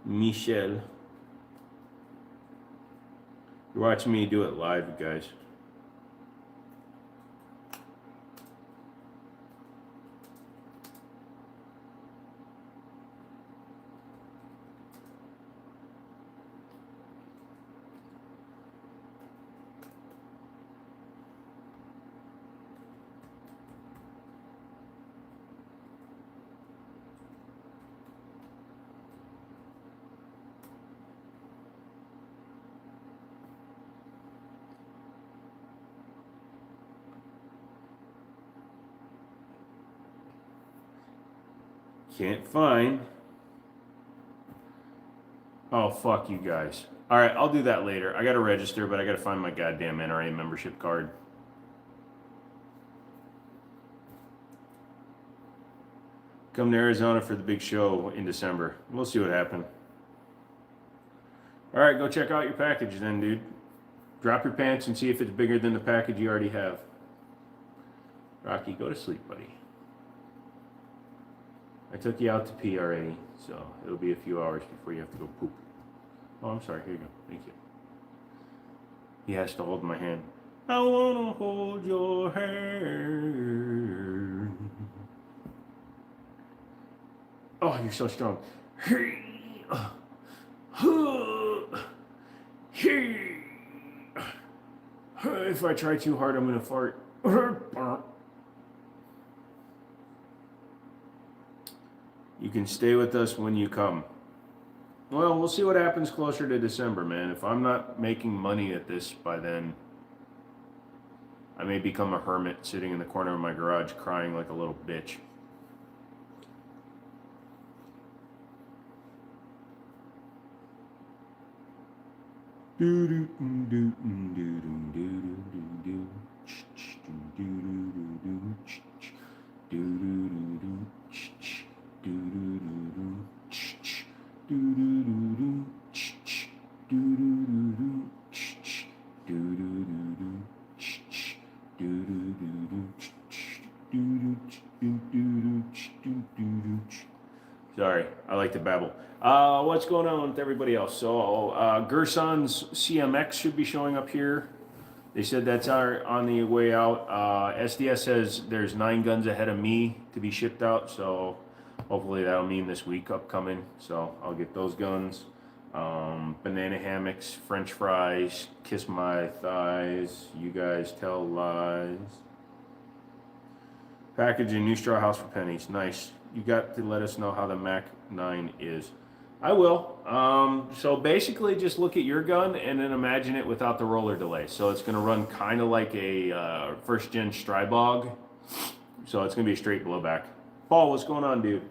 Michel. You're watching me do it live, guys. Can't find. Oh, fuck you guys. All right, I'll do that later. I got to register, but I got to find my goddamn NRA membership card. Come to Arizona for the big show in December. We'll see what happens. All right, go check out your package then, dude. Drop your pants and see if it's bigger than the package you already have. Rocky, go to sleep, buddy. I took you out to pee already, so it'll be a few hours before you have to go poop. Oh, I'm sorry. Here you go. Thank you. He has to hold my hand. I want to hold your hand. Oh, you're so strong. If I try too hard, I'm going to fart. You can stay with us when you come. Well, we'll see what happens closer to December, man. If I'm not making money at this by then, I may become a hermit sitting in the corner of my garage crying like a little bitch. Sorry, I like to babble. What's going on with everybody else? So, Gerson's CMX should be showing up here. They said that's on the way out. SDS says there's 9 guns ahead of me to be shipped out, so hopefully that'll mean this week upcoming. So I'll get those guns. Banana hammocks, French fries, kiss my thighs, you guys tell lies. Packaging, new straw house for pennies. Nice. You got to let us know how the Mac 9 is. I will. So basically just look at your gun and then imagine it without the roller delay. So it's going to run kind of like a first gen Strybog. So it's going to be a straight blowback. Paul, what's going on, dude?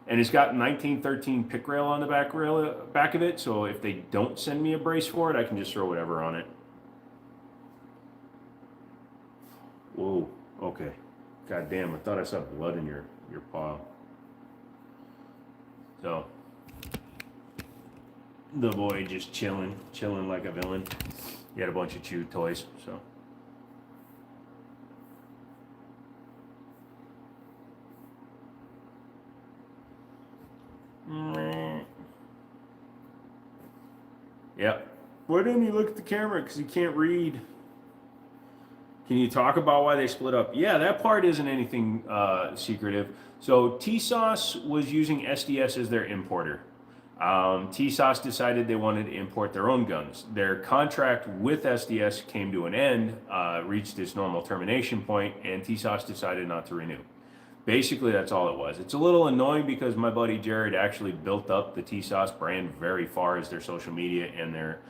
And it's got 1913 pick rail on the back of it. So if they don't send me a brace for it, I can just throw whatever on it. Whoa. Okay. God damn, I thought I saw blood in your paw. So, the boy just chilling like a villain. He had a bunch of chew toys, so. Yep. Why didn't he look at the camera? Because he can't read. Can you talk about why they split up? Yeah, that part isn't anything secretive. So TSOS was using SDS as their importer. TSOS decided they wanted to import their own guns. Their contract with SDS came to an end, reached its normal termination point, and TSOS decided not to renew. Basically, that's all it was. It's a little annoying because my buddy Jared actually built up the TSOS brand very far as their social media and their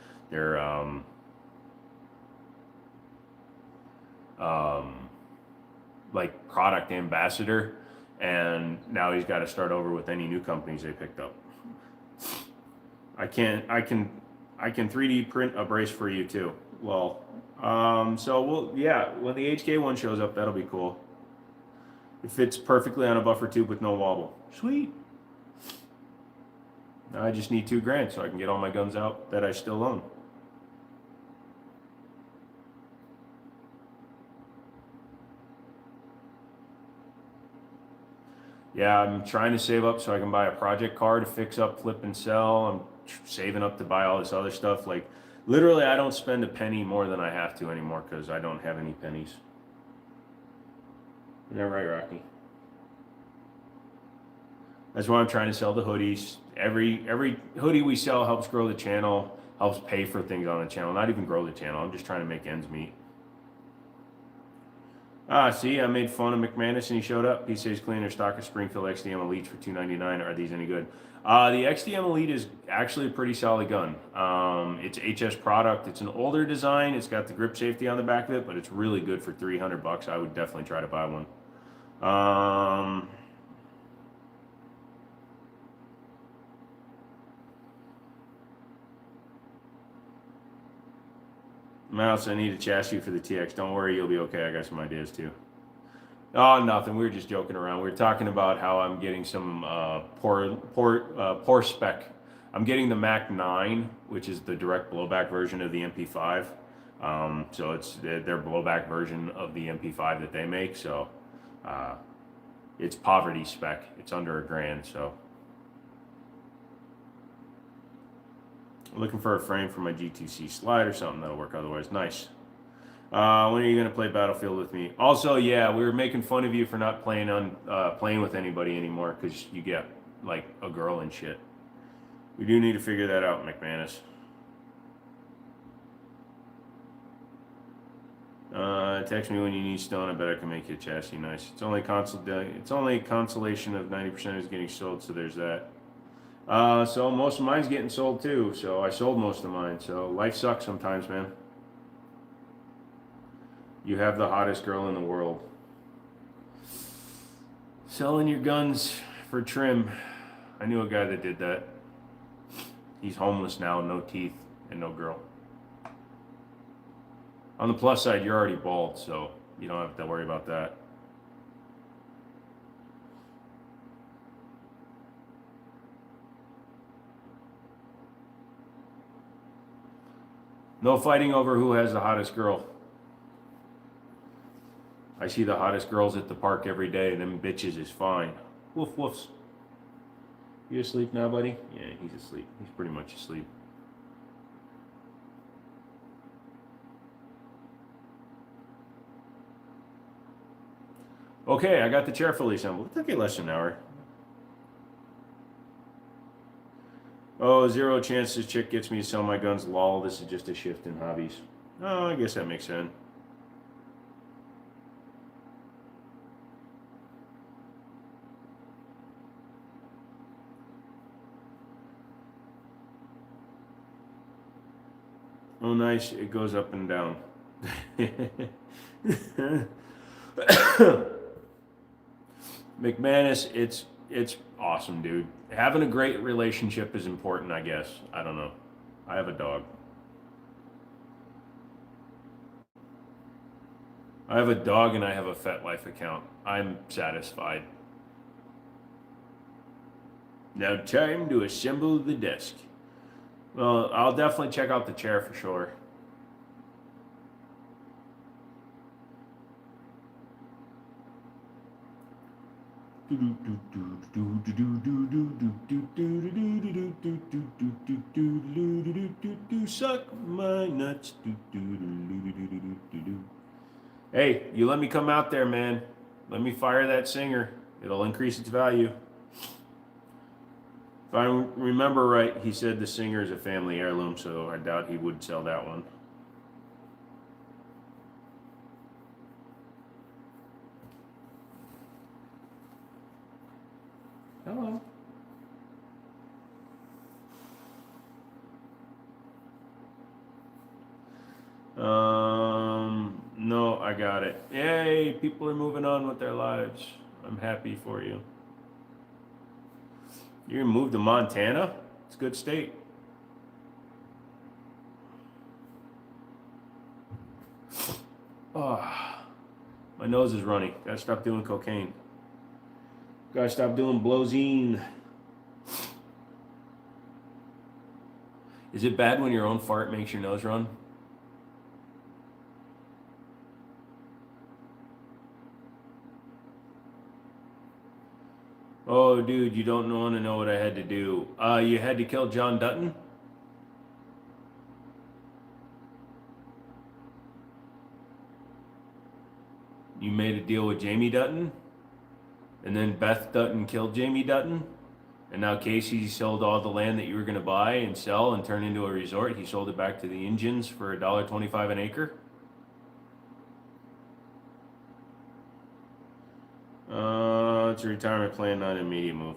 like product ambassador, and now he's got to start over with any new companies they picked up. I can 3D print a brace for you too. Well, so yeah, when the HK one shows up, that'll be cool. It fits perfectly on a buffer tube with no wobble. Sweet. Now I just need $2,000 so I can get all my guns out that I still own. Yeah, I'm trying to save up so I can buy a project car to fix up, flip, and sell. I'm saving up to buy all this other stuff. Like, literally, I don't spend a penny more than I have to anymore because I don't have any pennies. Isn't that right, Rocky? That's why I'm trying to sell the hoodies. Every hoodie we sell helps grow the channel, helps pay for things on the channel. Not even grow the channel. I'm just trying to make ends meet. Ah, see, I made fun of McManus and he showed up. He says cleaner stock of Springfield XDM Elites for $299. Are these any good? The XDM Elite is actually a pretty solid gun. It's HS product. It's an older design. It's got the grip safety on the back of it, but it's really good for $300. I would definitely try to buy one. Mouse, I need a chassis for the TX. Don't worry, you'll be okay. I got some ideas too. Oh, nothing. We were just joking around. We were talking about how I'm getting some poor spec. I'm getting the Mac 9, which is the direct blowback version of the MP5. So it's their blowback version of the MP5 that they make. So it's poverty spec. It's under $1,000. So I'm looking for a frame for my G2C slide or something that'll work otherwise. Nice. When are you gonna play Battlefield with me? Also, yeah, we were making fun of you for not playing with anybody anymore because you get like a girl and shit. We do need to figure that out, McManus. Text me when you need stone. I bet I can make you a chassis nice. It's only consolation of 90% is getting sold, so there's that. So most of mine's getting sold too. So I sold most of mine. So life sucks sometimes, man. You have the hottest girl in the world. Selling your guns for trim. I knew a guy that did that. He's homeless now, no teeth, and no girl. On the plus side, you're already bald, so you don't have to worry about that. No fighting over who has the hottest girl. I see the hottest girls at the park every day. Them bitches is fine. Woof woofs. You asleep now, buddy? Yeah, he's asleep. He's pretty much asleep. Okay, I got the chair fully assembled. It took me less than an hour. Oh, 0 chance this chick gets me to sell my guns. Lol, this is just a shift in hobbies. Oh, I guess that makes sense. Oh, nice. It goes up and down. McManus, it's awesome, dude. Having a great relationship is important, I guess. I don't know. I have a dog. I have a dog and I have a FetLife account. I'm satisfied. Now time to assemble the desk. Well, I'll definitely check out the chair for sure. Suck my nuts. Hey, you let me come out there, man. Let me fire that singer. It'll increase its value. If I remember right, he said the singer is a family heirloom, so I doubt he would sell that one. Hello. No, I got it. Yay, people are moving on with their lives. I'm happy for you. You're gonna move to Montana? It's a good state. Oh, my nose is running. Gotta stop doing cocaine. Gotta stop doing blowzine. Is it bad when your own fart makes your nose run? Oh, dude, you don't want to know what I had to do. You had to kill John Dutton? You made a deal with Jamie Dutton? And then Beth Dutton killed Jamie Dutton? And now Casey sold all the land that you were going to buy and sell and turn into a resort. He sold it back to the Indians for $1.25 an acre? It's a retirement plan, not an immediate move.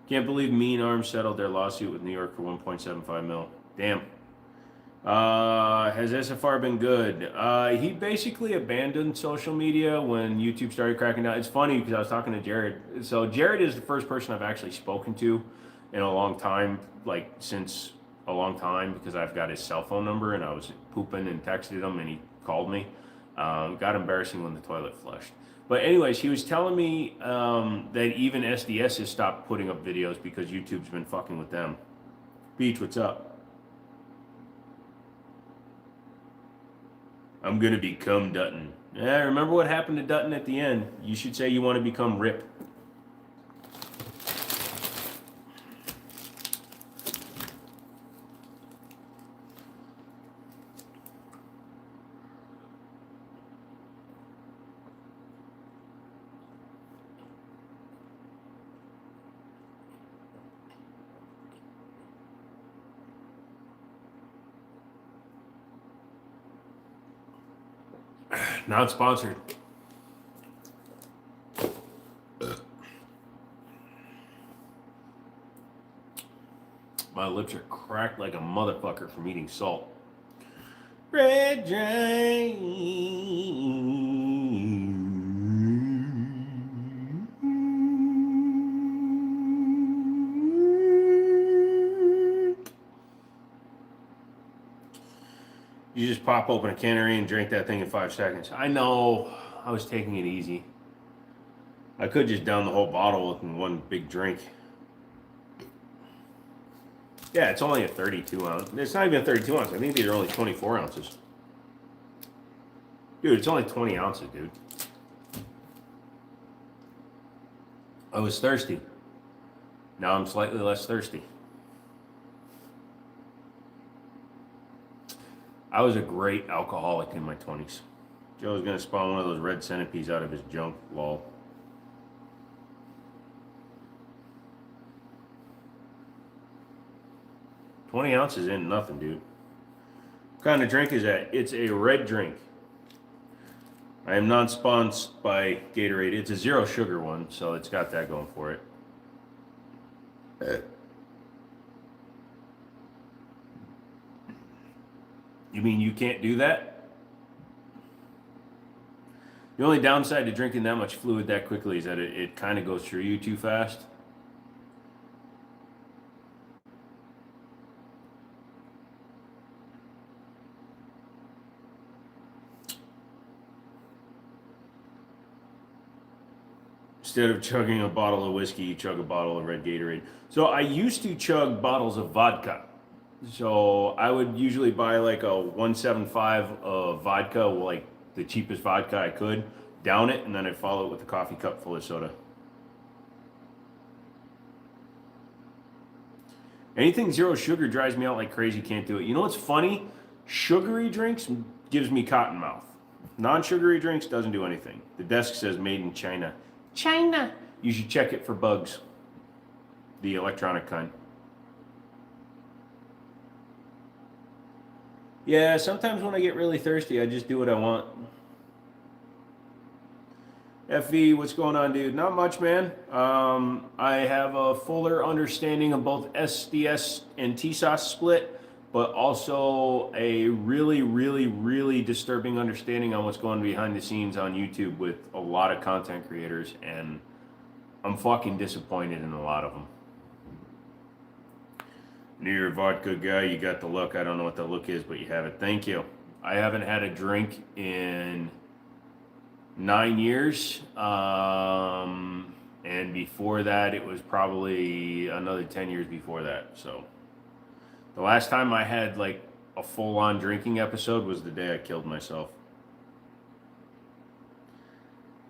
Can't believe Mean Arms settled their lawsuit with New York for 1.75 mil. Damn. Has SFR been good? He basically abandoned social media when YouTube started cracking down. It's funny because I was talking to Jared. So Jared is the first person I've actually spoken to in a long time, like since a long time, because I've got his cell phone number and I was pooping and texted him and he called me. Got embarrassing when the toilet flushed. But anyways, he was telling me that even SDS has stopped putting up videos because YouTube's been fucking with them. Beach, what's up? I'm gonna become Dutton. Yeah, remember what happened to Dutton at the end? You should say you want to become Rip. Not sponsored. My lips are cracked like a motherfucker from eating salt. Red Drain. You just pop open a cannery and drink that thing in 5 seconds. I know. I was taking it easy. I could just down the whole bottle in one big drink. Yeah, it's only a 32 ounce. It's not even a 32 ounce. I think these are only 24 ounces. Dude, it's only 20 ounces, dude. I was thirsty. Now I'm slightly less thirsty. I was a great alcoholic in my 20s. Joe's gonna spawn one of those red centipedes out of his junk, lol. $20 ounces ain't nothing, dude. What kind of drink is that? It's a red drink. I am non-sponsored by Gatorade. It's a 0 sugar one, so it's got that going for it. You mean you can't do that? The only downside to drinking that much fluid that quickly is that it kind of goes through you too fast. Instead of chugging a bottle of whiskey, you chug a bottle of red Gatorade. So I used to chug bottles of vodka. So I would usually buy like a 175 of vodka, like the cheapest vodka I could, down it, and then I'd follow it with a coffee cup full of soda. Anything 0 sugar drives me out like crazy, can't do it. You know what's funny? Sugary drinks gives me cotton mouth. Non-sugary drinks doesn't do anything. The desk says made in China. China! You should check it for bugs. The electronic kind. Yeah, sometimes when I get really thirsty, I just do what I want. FV, what's going on, dude? Not much, man. I have a fuller understanding of both SDS and TSOS split, but also a really, really, really disturbing understanding on what's going behind the scenes on YouTube with a lot of content creators, and I'm fucking disappointed in a lot of them. New York vodka guy, you got the look. I don't know what the look is, but you have it. Thank you. I haven't had a drink in 9 years. And before that, it was probably another 10 years before that. So the last time I had like a full on drinking episode was the day I killed myself.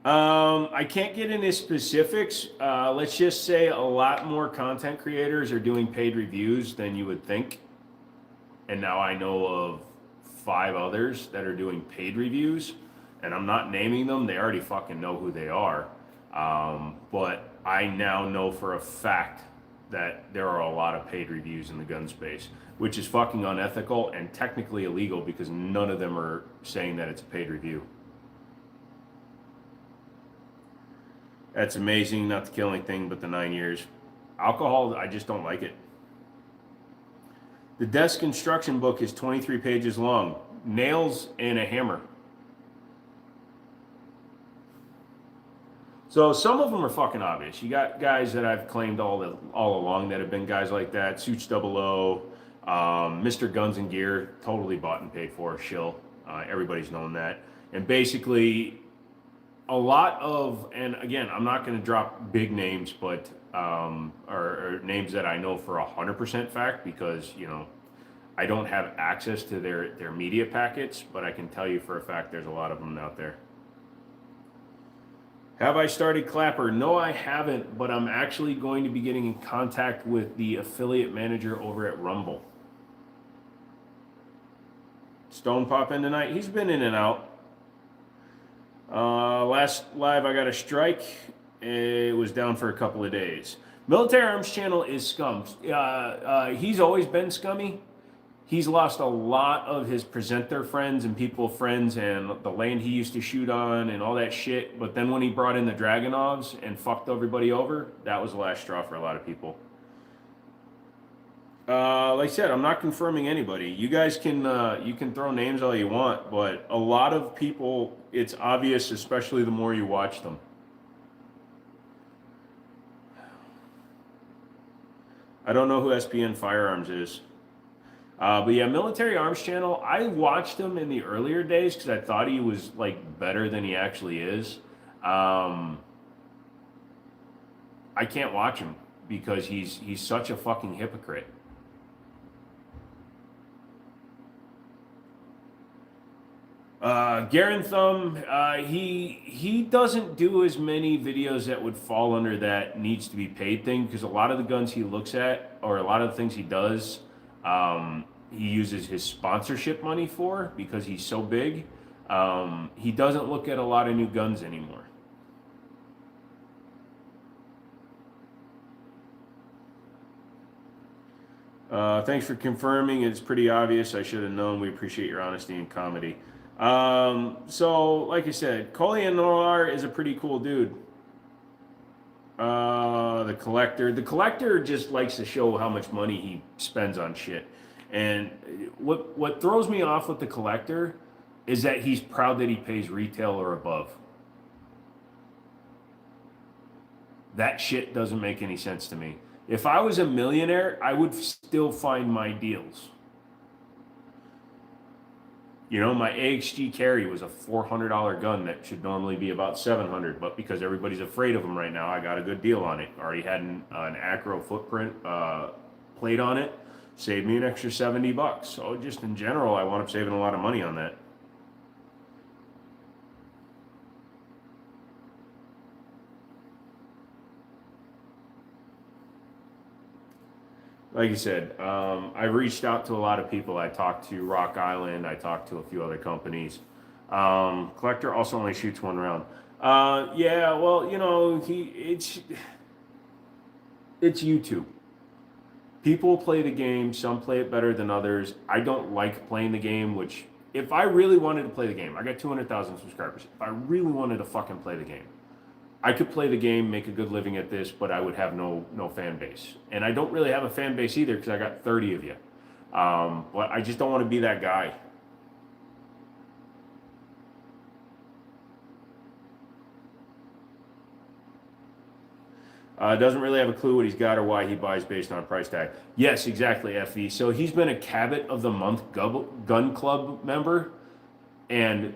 I can't get into specifics. Let's just say a lot more content creators are doing paid reviews than you would think. And now I know of 5 others that are doing paid reviews. And I'm not naming them. They already fucking know who they are. But I now know for a fact that there are a lot of paid reviews in the gun space, which is fucking unethical and technically illegal because none of them are saying that it's a paid review. That's amazing, not the killing thing, but the 9 years. Alcohol, I just don't like it. The desk instruction book is 23 pages long. Nails and a hammer. So some of them are fucking obvious. You got guys that I've claimed all along that have been guys like that. Suits 00, Mr. Guns and Gear, totally bought and paid for, shill. Everybody's known that. And basically, a lot of, and again, I'm not going to drop big names, but or names that I know for 100% fact because I don't have access to their media packets, but I can tell you for a fact there's a lot of them out there. Have I started Clapper? No, I haven't, but I'm actually going to be getting in contact with the affiliate manager over at Rumble. Stone pop in tonight. He's been in and out. Last live I got a strike. It was down for a couple of days. Military Arms channel is scum. He's always been scummy. He's lost a lot of his presenter friends and people friends and the land he used to shoot on and all that shit. But then when he brought in the Dragunovs and fucked everybody over, that was the last straw for a lot of people. Like I said, I'm not confirming anybody. You guys can you can throw names all you want, but a lot of people, it's obvious, especially the more you watch them. I don't know who SPN Firearms is. But yeah, Military Arms channel, I watched him in the earlier days because I thought he was like better than he actually is. I can't watch him because he's such a fucking hypocrite. Garen Thumb, he doesn't do as many videos that would fall under that needs to be paid thing because a lot of the guns he looks at or a lot of the things he does, he uses his sponsorship money for because he's so big. He doesn't look at a lot of new guns anymore. Thanks for confirming. It's pretty obvious. I should have known. We appreciate your honesty and comedy. So, like I said, Collier Noir is a pretty cool dude. The collector just likes to show how much money he spends on shit. And what throws me off with the collector is that he's proud that he pays retail or above. That shit doesn't make any sense to me. If I was a millionaire, I would still find my deals. My AXG carry was a $400 gun that should normally be about $700, but because everybody's afraid of them right now, I got a good deal on it. Already had an Acro footprint plate on it, saved me an extra $70. So just in general, I wound up saving a lot of money on that. Like you said, I've reached out to a lot of people. I talked to Rock Island. I talked to a few other companies. Collector also only shoots one round. Yeah, well, it's YouTube. People play the game. Some play it better than others. I don't like playing the game, which if I really wanted to play the game, I got 200,000 subscribers. If I really wanted to fucking play the game, I could play the game, make a good living at this, but I would have no fan base. And I don't really have a fan base either because I got 30 of you. But I just don't want to be that guy. Doesn't really have a clue what he's got or why he buys based on a price tag. Yes, exactly, FE. So he's been a Cabot of the Month Gun Club member, and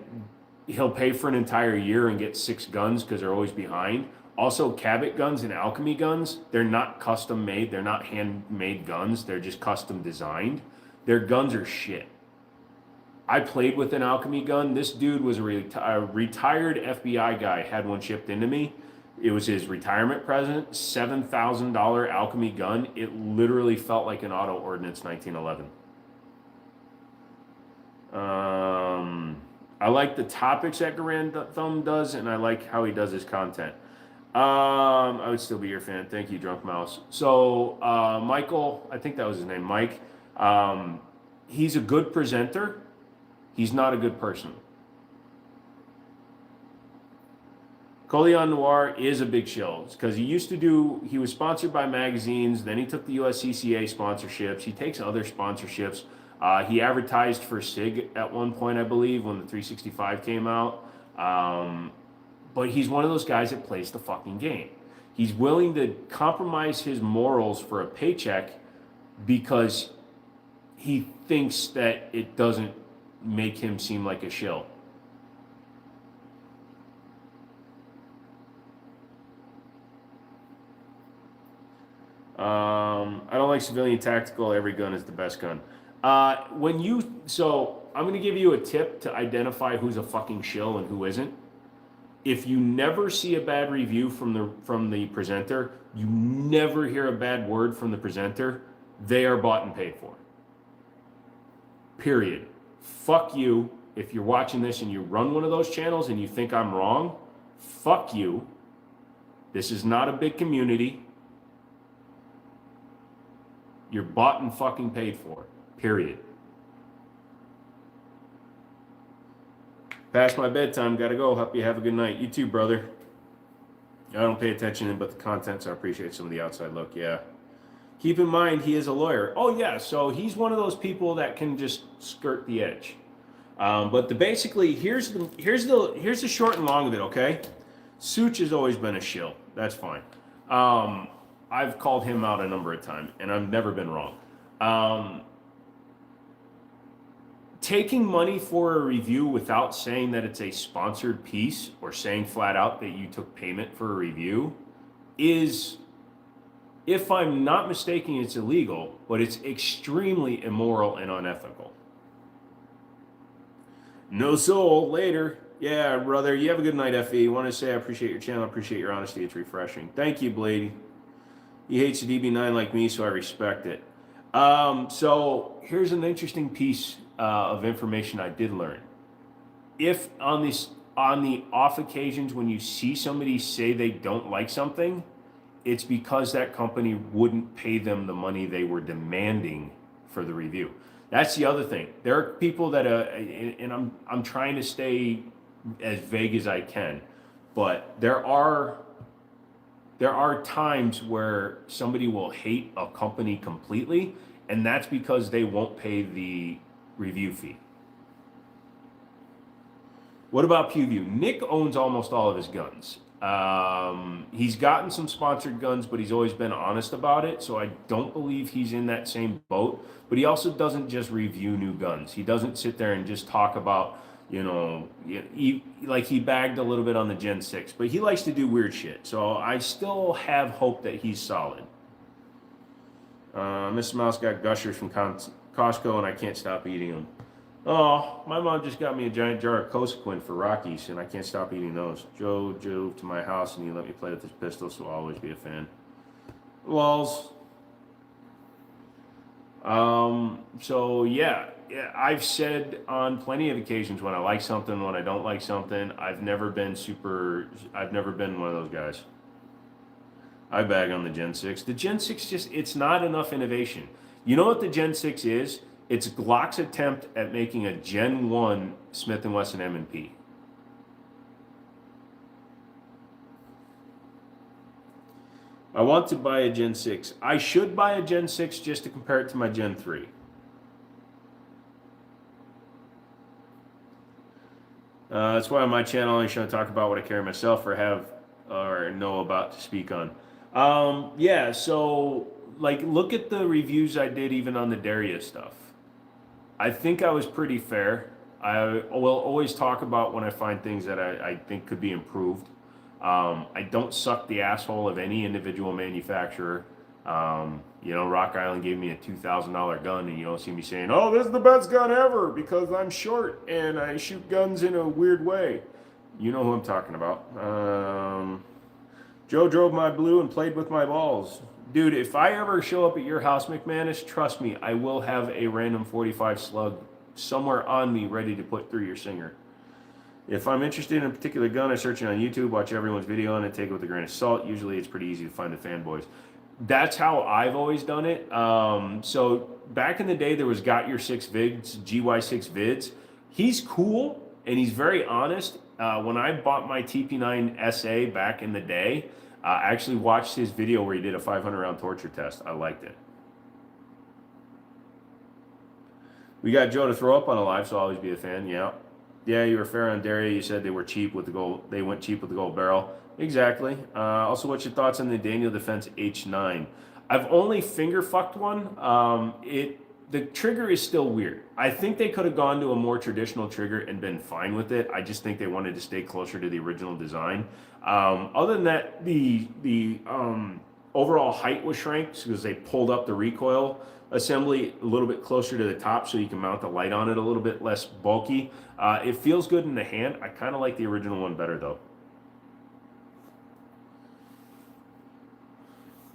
he'll pay for an entire year and get 6 guns because they're always behind. Also, Cabot guns and Alchemy guns, they're not custom made. They're not handmade guns. They're just custom designed. Their guns are shit. I played with an Alchemy gun. This dude was a retired FBI guy, had one shipped into me. It was his retirement present, $7,000 Alchemy gun. It literally felt like an Auto Ordnance 1911. I like the topics that Garand Thumb does, and I like how he does his content. I would still be your fan. Thank you, Drunk Mouse. So, Michael, I think that was his name, Mike. He's a good presenter. He's not a good person. Coleon Noir is a big shill because he was sponsored by magazines. Then he took the USCCA sponsorships. He takes other sponsorships. He advertised for SIG at one point, I believe, when the 365 came out. But he's one of those guys that plays the fucking game. He's willing to compromise his morals for a paycheck because he thinks that it doesn't make him seem like a shill. I don't like civilian tactical. Every gun is the best gun. So I'm going to give you a tip to identify who's a fucking shill and who isn't. If you never see a bad review from the presenter, you never hear a bad word from the presenter, they are bought and paid for. Period. Fuck you. If you're watching this and you run one of those channels and you think I'm wrong, fuck you. This is not a big community. You're bought and fucking paid for. Period. Past my bedtime, gotta go. Hope you have a good night. You too, brother. I don't pay attention, but the content, so I appreciate some of the outside look. Yeah. Keep in mind, he is a lawyer. Oh yeah, so he's one of those people that can just skirt the edge. But basically, here's the short and long of it. Okay, Such has always been a shill. That's fine. I've called him out a number of times, and I've never been wrong. Taking money for a review without saying that it's a sponsored piece or saying flat out that you took payment for a review is, if I'm not mistaken, it's illegal, but it's extremely immoral and unethical. No soul, later. Yeah, brother, you have a good night, FE. Want to say I appreciate your channel, I appreciate your honesty, it's refreshing. Thank you, Blady. He hates the DB9 like me, so I respect it. So here's an interesting piece of information I did learn. If on the off occasions when you see somebody say they don't like something, it's because that company wouldn't pay them the money they were demanding for the review. That's the other thing. There are people that, and I'm trying to stay as vague as I can, but there are times where somebody will hate a company completely, and that's because they won't pay the review fee. What about PewView? Nick owns almost all of his guns. He's gotten some sponsored guns, but he's always been honest about it, so I don't believe he's in that same boat. But he also doesn't just review new guns. He doesn't sit there and just talk about, he bagged a little bit on the Gen 6, but he likes to do weird shit. So I still have hope that he's solid. Mr. Mouse got gushers from Costco, and I can't stop eating them. Oh, my mom just got me a giant jar of Cosequin for Rockies, and I can't stop eating those. Joe drove to my house, and he let me play with his pistol, so I'll always be a fan. Lols. So yeah, I've said on plenty of occasions when I like something, when I don't like something. I've never been one of those guys. I bag on the Gen 6. The Gen 6 it's not enough innovation. You know what the Gen 6 is? It's Glock's attempt at making a Gen 1 Smith & Wesson M&P. I want to buy a Gen 6. I should buy a Gen 6 just to compare it to my Gen 3. That's why on my channel I only should talk about what I carry myself or have or know about to speak on. Yeah, so like look at the reviews I did even on the Daria stuff. I think I was pretty fair. I will always talk about when I find things that I think could be improved. I don't suck the asshole of any individual manufacturer. Rock Island gave me a $2,000 gun, and you don't see me saying, "Oh, this is the best gun ever" because I'm short and I shoot guns in a weird way. You know who I'm talking about. Joe drove my blue and played with my balls. Dude, if I ever show up at your house, McManus, trust me, I will have a random 45 slug somewhere on me ready to put through your singer. If I'm interested in a particular gun, I search it on YouTube, watch everyone's video on it, take it with a grain of salt. Usually it's pretty easy to find the fanboys. That's how I've always done it. So back in the day, there was Got Your Six Vids, GY6 Vids. He's cool and he's very honest. When I bought my TP9 SA back in the day, I actually watched his video where he did a 500 round torture test. I liked it. We got Joe to throw up on a live, so I'll always be a fan. Yeah. Yeah, you were fair on Daria. You said they were cheap with the gold. They went cheap with the gold barrel. Exactly. Also, what's your thoughts on the Daniel Defense H9? I've only finger fucked one. The trigger is still weird. I think they could have gone to a more traditional trigger and been fine with it. I just think they wanted to stay closer to the original design. Other than that, the overall height was shrank because they pulled up the recoil assembly a little bit closer to the top so you can mount the light on it a little bit less bulky. It feels good in the hand. I kind of like the original one better though.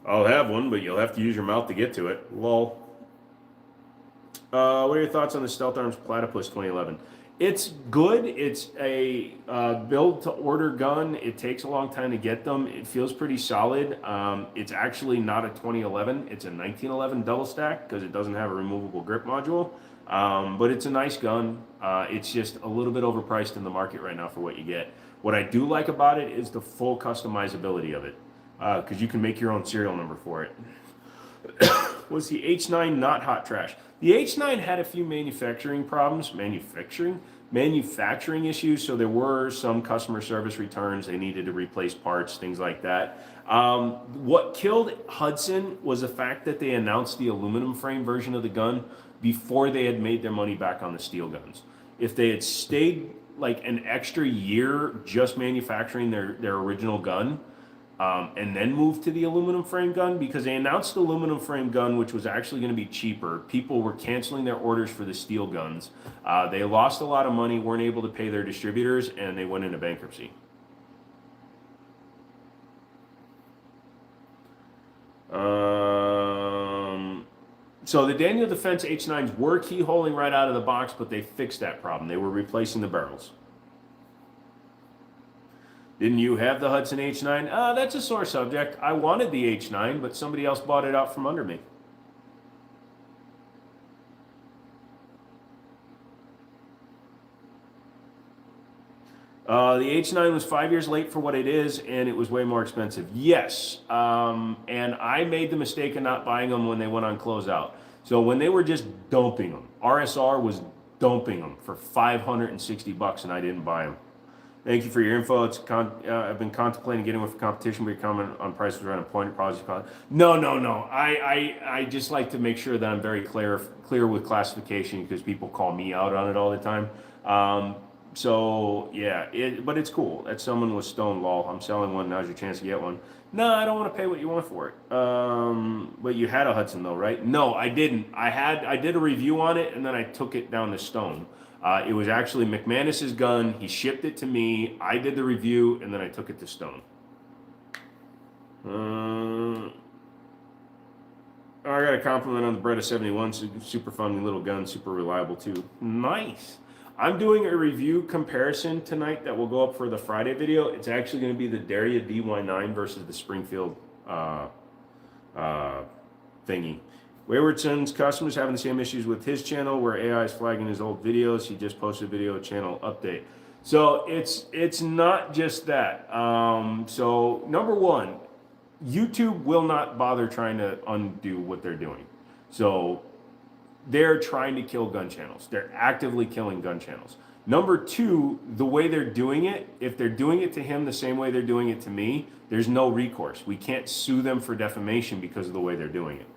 I'll have one, but you'll have to use your mouth to get to it. Lol. What are your thoughts on the Stealth Arms Platypus 2011? It's good. It's a build-to-order gun. It takes a long time to get them. It feels pretty solid. It's actually not a 2011. It's a 1911 double stack because it doesn't have a removable grip module. But it's a nice gun. It's just a little bit overpriced in the market right now for what you get. What I do like about it is the full customizability of it because you can make your own serial number for it. Was the H9 not hot trash? The H9 had a few manufacturing problems, manufacturing issues. So there were some customer service returns. They needed to replace parts, things like that. What killed Hudson was the fact that they announced the aluminum frame version of the gun before they had made their money back on the steel guns. If they had stayed like an extra year just manufacturing their original gun, and then moved to the aluminum frame gun because they announced the aluminum frame gun, which was actually going to be cheaper. People were canceling their orders for the steel guns. They lost a lot of money, weren't able to pay their distributors, and they went into bankruptcy. So the Daniel Defense H9s were keyholing right out of the box, but they fixed that problem. They were replacing the barrels. Didn't you have the Hudson H9? That's a sore subject. I wanted the H9, but somebody else bought it out from under me. The H9 was 5 years late for what it is, and it was way more expensive. Yes, and I made the mistake of not buying them when they went on closeout. So when they were just dumping them, RSR was dumping them for $560, and I didn't buy them. Thank you for your info. I've been contemplating getting one for competition, but your comment on prices around a point. No. I just like to make sure that I'm very clear with classification because people call me out on it all the time. So yeah, but it's cool. That's someone with stone lol. I'm selling one. Now's your chance to get one. No, I don't want to pay what you want for it. But you had a Hudson though, right? No, I didn't. I did a review on it and then I took it down to Stone. It was actually McManus's gun. He shipped it to me. I did the review, and then I took it to Stone. I got a compliment on the Beretta 71. Super fun little gun, super reliable too. Nice. I'm doing a review comparison tonight that will go up for the Friday video. It's actually going to be the Daria DY9 versus the Springfield thingy. Wayward Son's customers having the same issues with his channel where AI is flagging his old videos. He just posted a video channel update. So it's not just that. So number one, YouTube will not bother trying to undo what they're doing. So they're trying to kill gun channels. They're actively killing gun channels. Number two, the way they're doing it, if they're doing it to him the same way they're doing it to me, there's no recourse. We can't sue them for defamation because of the way they're doing it.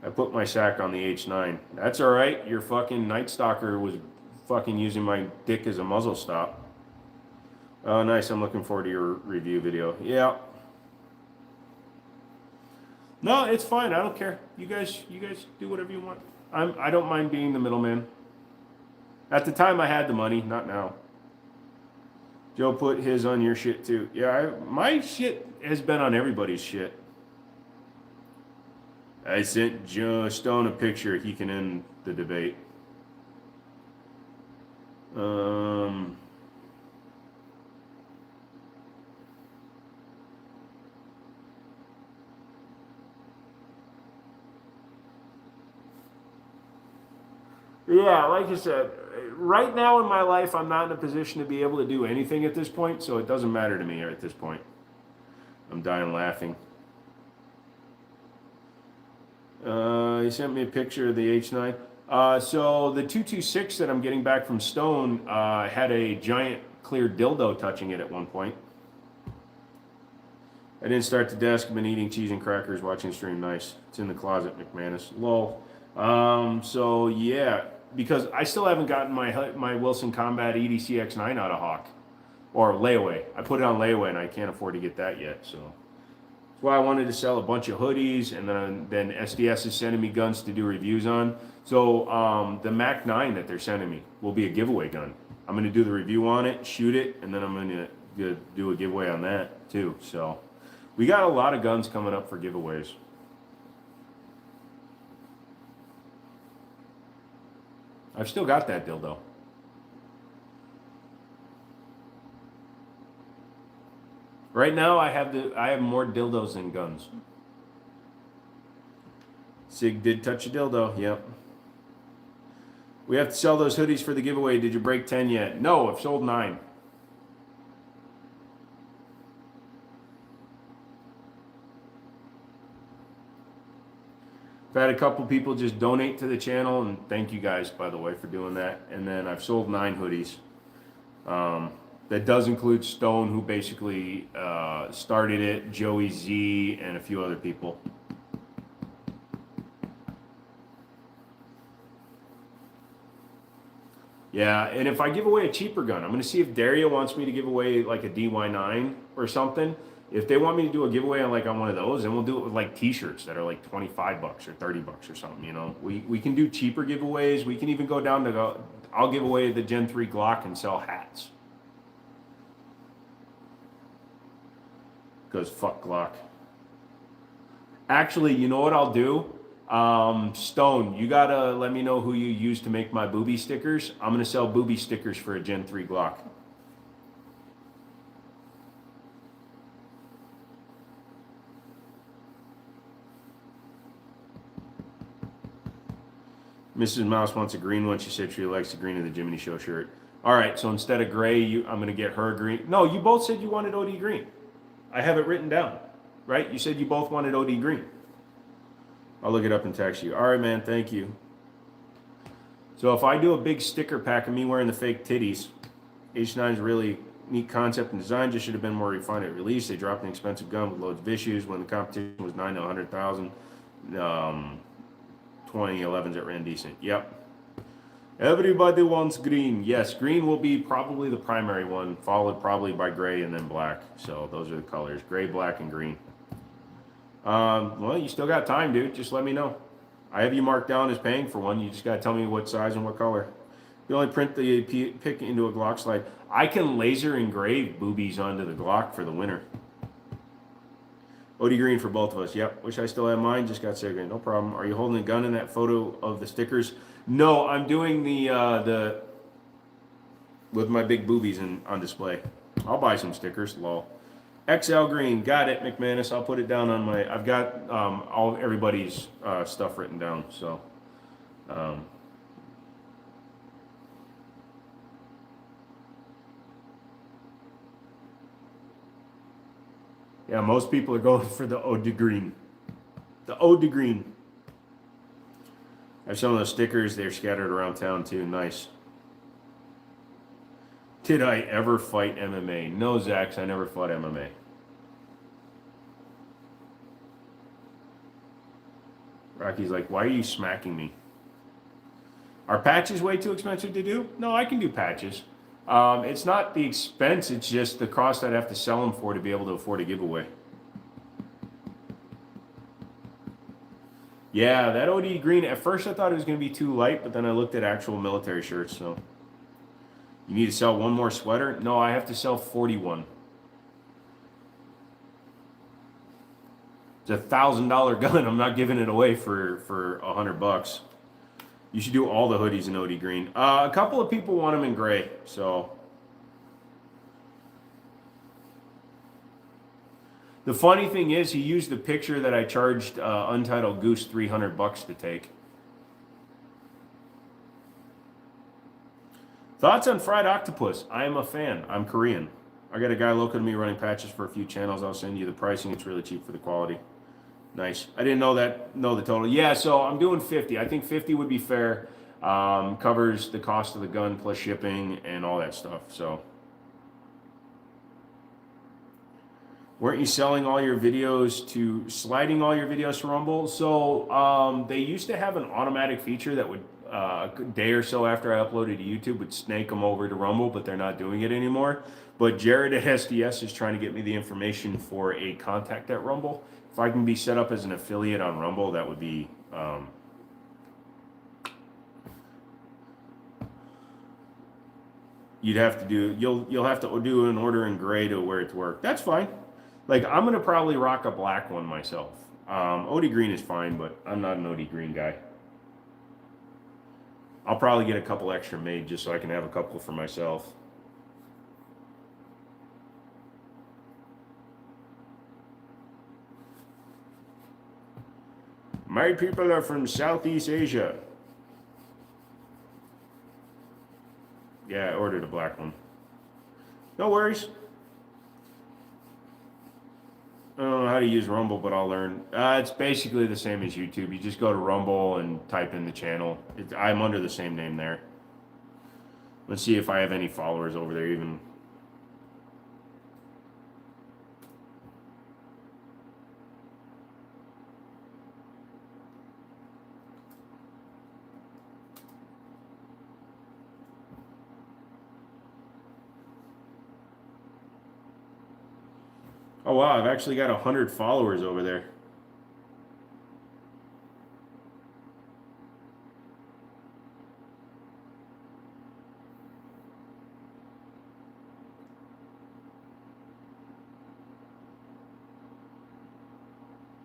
I put my sack on the H9. That's all right. Your fucking Night Stalker was fucking using my dick as a muzzle stop. Oh, nice. I'm looking forward to your review video. Yeah. No, it's fine. I don't care. You guys do whatever you want. I don't mind being the middleman. At the time, I had the money. Not now. Joe put his on your shit too. Yeah, my shit has been on everybody's shit. I sent Joe Stone a picture. He can end the debate. Yeah, like I said, right now in my life, I'm not in a position to be able to do anything at this point, so it doesn't matter to me at this point. I'm dying laughing. He sent me a picture of the H9. So the 226 that I'm getting back from Stone had a giant clear dildo touching it at one point. I didn't start the desk. I've been eating cheese and crackers, watching stream. Nice. It's in the closet, McManus. Lol. So yeah, because I still haven't gotten my Wilson Combat EDC X9 out of Hawk or layaway. I put it on layaway and I can't afford to get that yet. So that's why I wanted to sell a bunch of hoodies, and then SDS is sending me guns to do reviews on. So the Mac 9 that they're sending me will be a giveaway gun. I'm going to do the review on it, shoot it, and then I'm going to do a giveaway on that too. So we got a lot of guns coming up for giveaways. I've still got that dildo. Right now, I have more dildos than guns. Sig did touch a dildo. Yep. We have to sell those hoodies for the giveaway. Did you break 10 yet? No, I've sold 9. I've had a couple people just donate to the channel, and thank you guys, by the way, for doing that. And then I've sold 9 hoodies. That does include Stone, who basically started it, Joey Z, and a few other people. Yeah, and if I give away a cheaper gun, I'm going to see if Daria wants me to give away like a DY9 or something. If they want me to do a giveaway on one of those, then we'll do it with like t-shirts that are like 25 bucks or 30 bucks or something, you know. We can do cheaper giveaways. We can even go down to I'll give away the Gen 3 Glock and sell hats. Because fuck Glock. Actually, you know what I'll do? Stone, you gotta let me know who you use to make my booby stickers. I'm gonna sell booby stickers for a Gen 3 Glock. Mrs. Mouse wants a green one. She said she likes the green of the Jiminy Show shirt. All right, so instead of gray, I'm going to get her green. No, you both said you wanted OD green. I have it written down, right? You said you both wanted OD green. I'll look it up and text you. All right, man, thank you. So if I do a big sticker pack of me wearing the fake titties, H9 is a really neat concept and design. Just should have been more refined at release. They dropped an expensive gun with loads of issues when the competition was 9 to 100,000. 2011s that ran decent. Yep. Everybody wants green. Yes, green will be probably the primary one, followed probably by gray and then black. So those are the colors: gray, black, and green. Well, you still got time, dude. Just let me know. I have you marked down as paying for one. You just got to tell me what size and what color. You only print the pick into a Glock slide. I can laser engrave boobies onto the Glock for the winner. OD green for both of us. Yep. Wish I still had mine. Just got sick. No problem. Are you holding a gun in that photo of the stickers? No, I'm doing the with my big boobies on display. I'll buy some stickers. Lol. XL green. Got it, McManus. I'll put it down on my. I've got everybody's stuff written down. So. Yeah, most people are going for the OD green. The Ode to Green. I have some of those stickers. They're scattered around town too. Nice. Did I ever fight MMA? No, Zax, I never fought MMA. Rocky's like, why are you smacking me? Are patches way too expensive to do? No, I can do patches. It's not the expense, it's just the cost I'd have to sell them for to be able to afford a giveaway. Yeah, that OD green, at first I thought it was going to be too light, but then I looked at actual military shirts, so. You need to sell one more sweater? No, I have to sell 41. It's $1,000 gun. I'm not giving it away for $100. You should do all the hoodies in OD green. A couple of people want them in gray, so. The funny thing is, he used the picture that I charged Untitled Goose $300 to take. Thoughts on fried octopus? I am a fan. I'm Korean. I got a guy local to me running patches for a few channels. I'll send you the pricing. It's really cheap for the quality. Nice. I didn't know the total. Yeah, so I'm doing 50. I think 50 would be fair. Covers the cost of the gun plus shipping and all that stuff. So, weren't you selling all your videos sliding all your videos to Rumble? So they used to have an automatic feature that would a day or so after I uploaded to YouTube would snake them over to Rumble, but they're not doing it anymore. But Jared at SDS is trying to get me the information for a contact at Rumble. If I can be set up as an affiliate on Rumble, that would be you'll have to do an order in gray to where it's work. That's fine. Like I'm gonna probably rock a black one myself. OD green is fine, but I'm not an OD green guy. I'll probably get a couple extra made just so I can have a couple for myself. My people are from Southeast Asia. Yeah, I ordered a black one. No worries. I don't know how to use Rumble, but I'll learn. It's basically the same as YouTube. You just go to Rumble and type in the channel. I'm under the same name there. Let's see if I have any followers over there even. Oh wow, I've actually got 100 followers over there.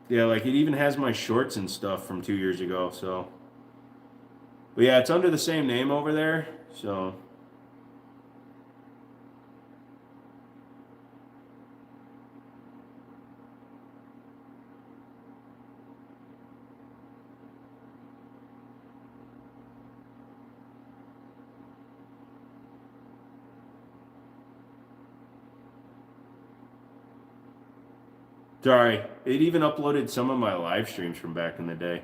Yeah, like it even has my shorts and stuff from 2 years ago, so. But yeah, it's under the same name over there, so. Sorry, it even uploaded some of my live streams from back in the day.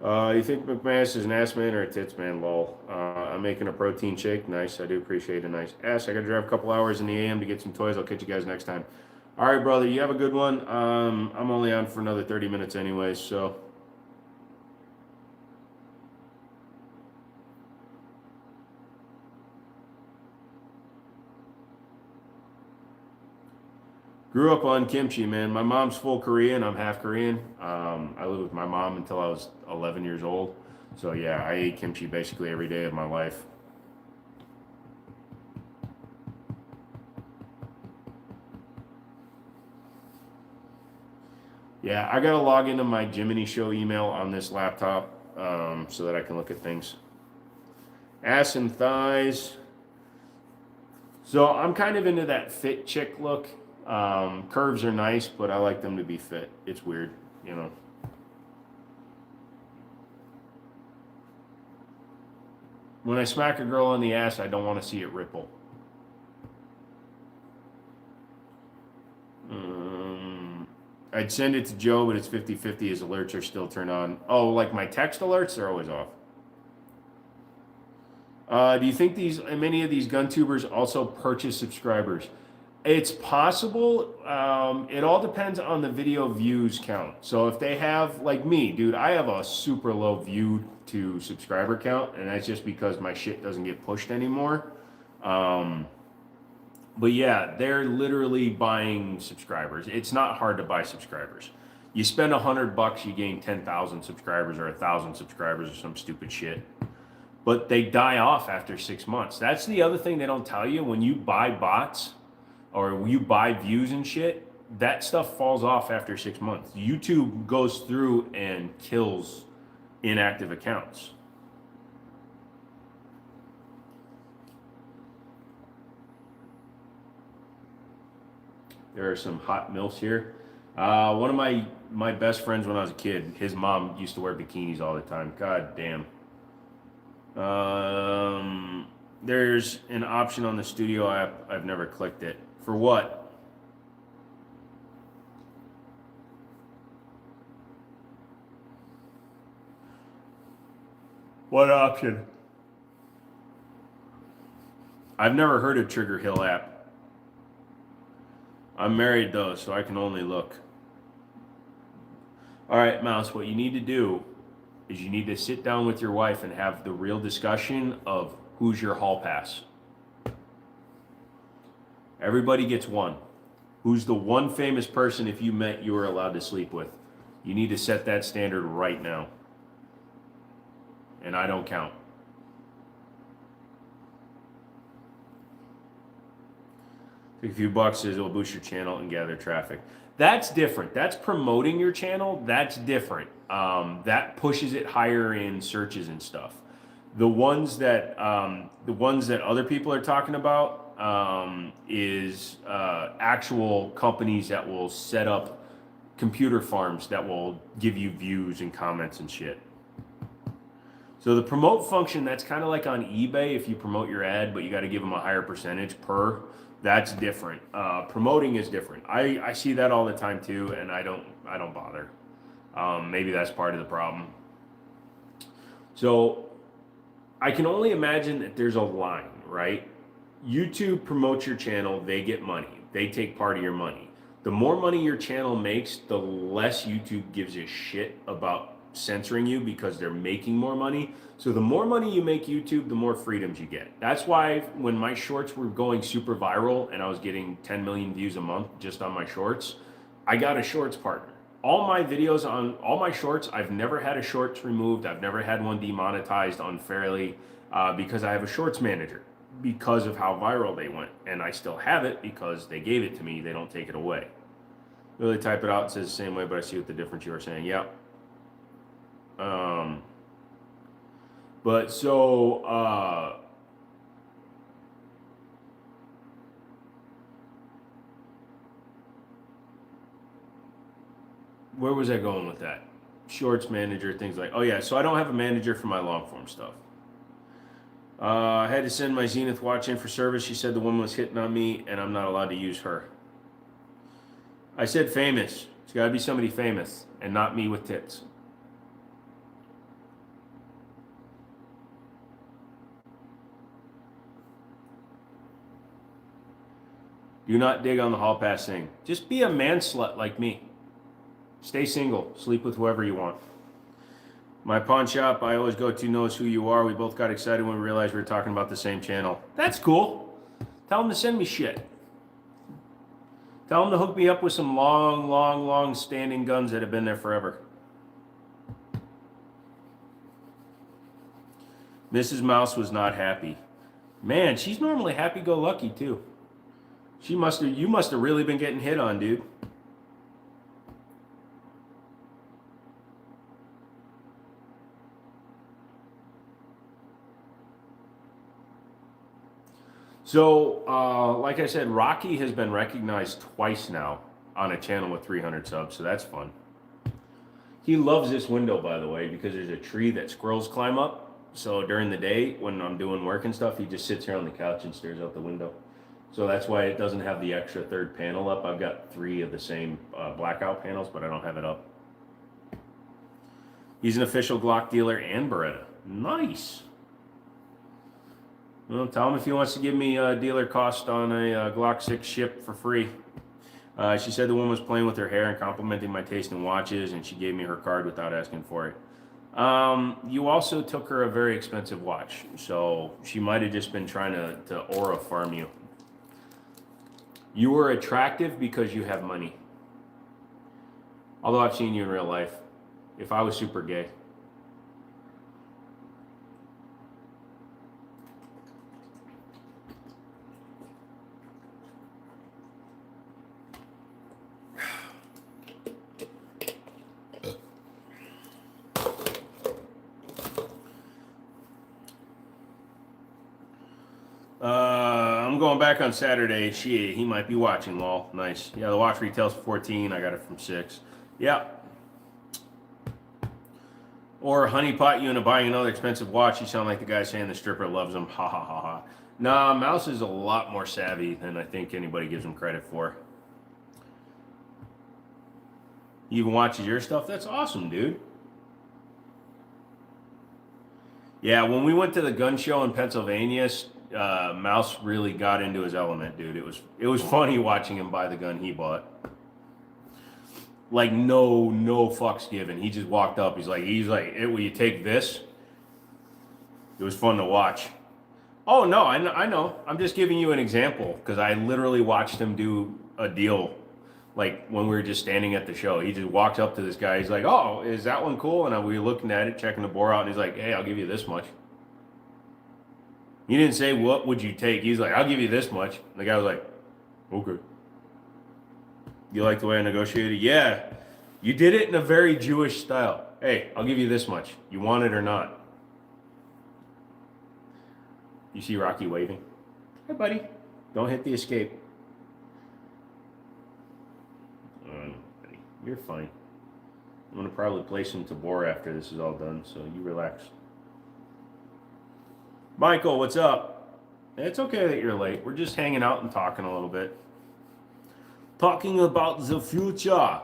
You think McManus is an ass man or a tits man? Lol. I'm making a protein shake. Nice. I do appreciate a nice ass. I got to drive a couple hours in the AM to get some toys. I'll catch you guys next time. All right, brother. You have a good one. I'm only on for another 30 minutes anyways, so. Grew up on kimchi, man. My mom's full Korean. I'm half Korean. I lived with my mom until I was 11 years old. So yeah, I ate kimchi basically every day of my life. Yeah, I gotta log into my Jiminy Show email on this laptop so that I can look at things. Ass and thighs. So I'm kind of into that fit chick look. Curves are nice, but I like them to be fit. It's weird, you know. When I smack a girl on the ass, I don't want to see it ripple. I'd send it to Joe, but it's 50-50. His alerts are still turned on. Oh, like my text alerts are always off. Do you think many of these gun tubers also purchase subscribers? It's possible. It all depends on the video views count. So if they have, like me, dude, I have a super low view to subscriber count, and that's just because my shit doesn't get pushed anymore. But yeah, they're literally buying subscribers. It's not hard to buy subscribers. You spend $100, you gain 10,000 subscribers or 1,000 subscribers or some stupid shit. But they die off after 6 months. That's the other thing they don't tell you. When you buy bots or you buy views and shit, that stuff falls off after 6 months. YouTube goes through and kills inactive accounts. There are some hot MILFs here. One of my best friends when I was a kid, his mom used to wear bikinis all the time. God damn. There's an option on the studio app. I've never clicked it. For what? What option? I've never heard of Trigger Hill app. I'm married though, so I can only look. All right, Mouse, what you need to do is you need to sit down with your wife and have the real discussion of who's your hall pass. Everybody gets one. Who's the one famous person if you met you were allowed to sleep with? You need to set that standard right now. And I don't count. Take a few bucks, it'll boost your channel and gather traffic. That's different. That's promoting your channel. That's different. That pushes it higher in searches and stuff. The ones that other people are talking about is actual companies that will set up computer farms that will give you views and comments and shit. So the promote function, that's kind of like on eBay if you promote your ad, but you got to give them a higher percentage per. That's different. Promoting is different. I see that all the time too, and I don't bother. Maybe that's part of the problem. So I can only imagine that there's a line, right? YouTube promotes your channel, they get money. They take part of your money. The more money your channel makes, the less YouTube gives a shit about censoring you because they're making more money. So the more money you make YouTube, the more freedoms you get. That's why when my shorts were going super viral and I was getting 10 million views a month just on my shorts, I got a shorts partner. All my videos on all my shorts, I've never had a shorts removed. I've never had one demonetized unfairly because I have a shorts manager because of how viral they went. And I still have it because they gave it to me. They don't take it away. Really type it out. It says the same way, but I see what the difference you are saying. Yep. But so, where was I going with that? Shorts manager, things like, oh yeah, so I don't have a manager for my long form stuff. I had to send my Zenith watch in for service. She said the woman was hitting on me and I'm not allowed to use her. I said famous. It's got to be somebody famous and not me with tits. Do not dig on the hall pass thing. Just be a man slut like me. Stay single. Sleep with whoever you want. My pawn shop I always go to knows who you are. We both got excited when we realized we were talking about the same channel. That's cool. Tell them to send me shit. Tell them to hook me up with some long standing guns that have been there forever. Mrs. Mouse was not happy. Man, she's normally happy-go-lucky too. You must have really been getting hit on, dude. So, like I said, Rocky has been recognized twice now on a channel with 300 subs, so that's fun. He loves this window, by the way, because there's a tree that squirrels climb up. So during the day, when I'm doing work and stuff, he just sits here on the couch and stares out the window. So that's why it doesn't have the extra third panel up. I've got 3 of the same blackout panels, but I don't have it up. He's an official Glock dealer and Beretta. Nice. Well, tell him if he wants to give me a dealer cost on a Glock 6 ship for free. She said the woman was playing with her hair and complimenting my taste in watches, and she gave me her card without asking for it. You also took her a very expensive watch, so she might have just been trying to aura farm you. You were attractive because you have money. Although I've seen you in real life. If I was super gay. I'm going back on Saturday. He might be watching, lol. Nice. Yeah, the watch retails for 14. I got it from 6. Yeah. Or honeypot you into buying another expensive watch. You sound like the guy saying the stripper loves him. Ha ha ha ha. Nah, Mouse is a lot more savvy than I think anybody gives him credit for. He even watches your stuff? That's awesome, dude. Yeah, when we went to the gun show in Pennsylvania, Mouse really got into his element, dude. It was funny watching him buy the gun he bought. Like no fucks given. He just walked up. He's like, hey, will you take this? It was fun to watch. Oh no, I know. I'm just giving you an example because I literally watched him do a deal. Like when we were just standing at the show, he just walks up to this guy. He's like, "Oh, is that one cool?" And we were looking at it, checking the bore out, and he's like, "Hey, I'll give you this much." He didn't say, "What would you take?" He's like, "I'll give you this much." And the guy was like, "Okay." You like the way I negotiated? Yeah. You did it in a very Jewish style. Hey, I'll give you this much. You want it or not? You see Rocky waving? Hey, buddy. Don't hit the escape. Buddy. You're fine. I'm going to probably play some Tabor after this is all done, so you relax. Michael, what's up? It's okay that you're late. We're just hanging out and talking a little bit. Talking about the future.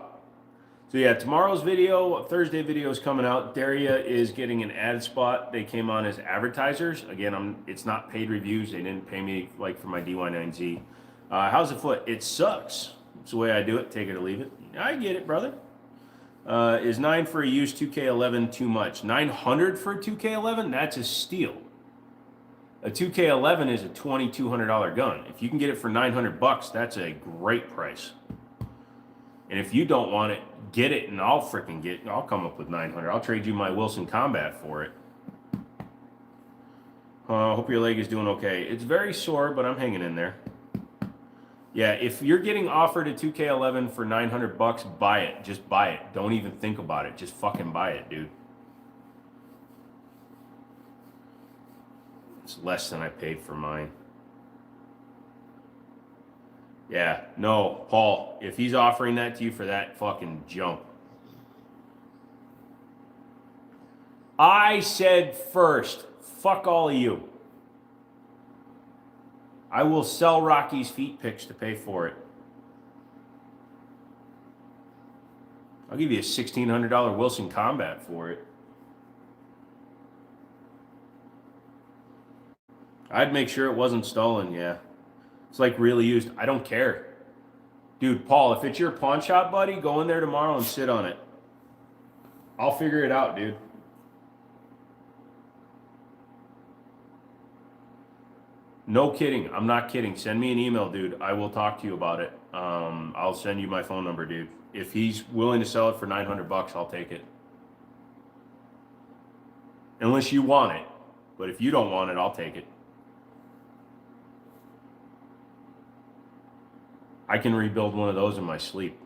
So yeah, tomorrow's video, Thursday video is coming out. Daria is getting an ad spot. They came on as advertisers. Again, it's not paid reviews. They didn't pay me like for my DY9Z. How's the foot? It sucks. It's the way I do it. Take it or leave it. I get it, brother. Is 9 for a used 2K11 too much? 900 for a 2K11? That's a steal. A 2K11 is a $2,200 gun. If you can get it for $900, that's a great price. And if you don't want it, get it, and I'll come up with 900. I'll trade you my Wilson Combat for it. Hope your leg is doing okay. It's very sore, but I'm hanging in there. Yeah, if you're getting offered a 2K11 for $900, buy it. Just buy it. Don't even think about it. Just fucking buy it, dude. It's less than I paid for mine. Yeah, no, Paul, if he's offering that to you for that, fucking jump. I said first, fuck all of you. I will sell Rocky's feet pics to pay for it. I'll give you a $1,600 Wilson Combat for it. I'd make sure it wasn't stolen, yeah. It's like really used. I don't care. Dude, Paul, if it's your pawn shop, buddy, go in there tomorrow and sit on it. I'll figure it out, dude. No kidding. I'm not kidding. Send me an email, dude. I will talk to you about it. I'll send you my phone number, dude. If he's willing to sell it for $900, I'll take it. Unless you want it. But if you don't want it, I'll take it. I can rebuild one of those in my sleep.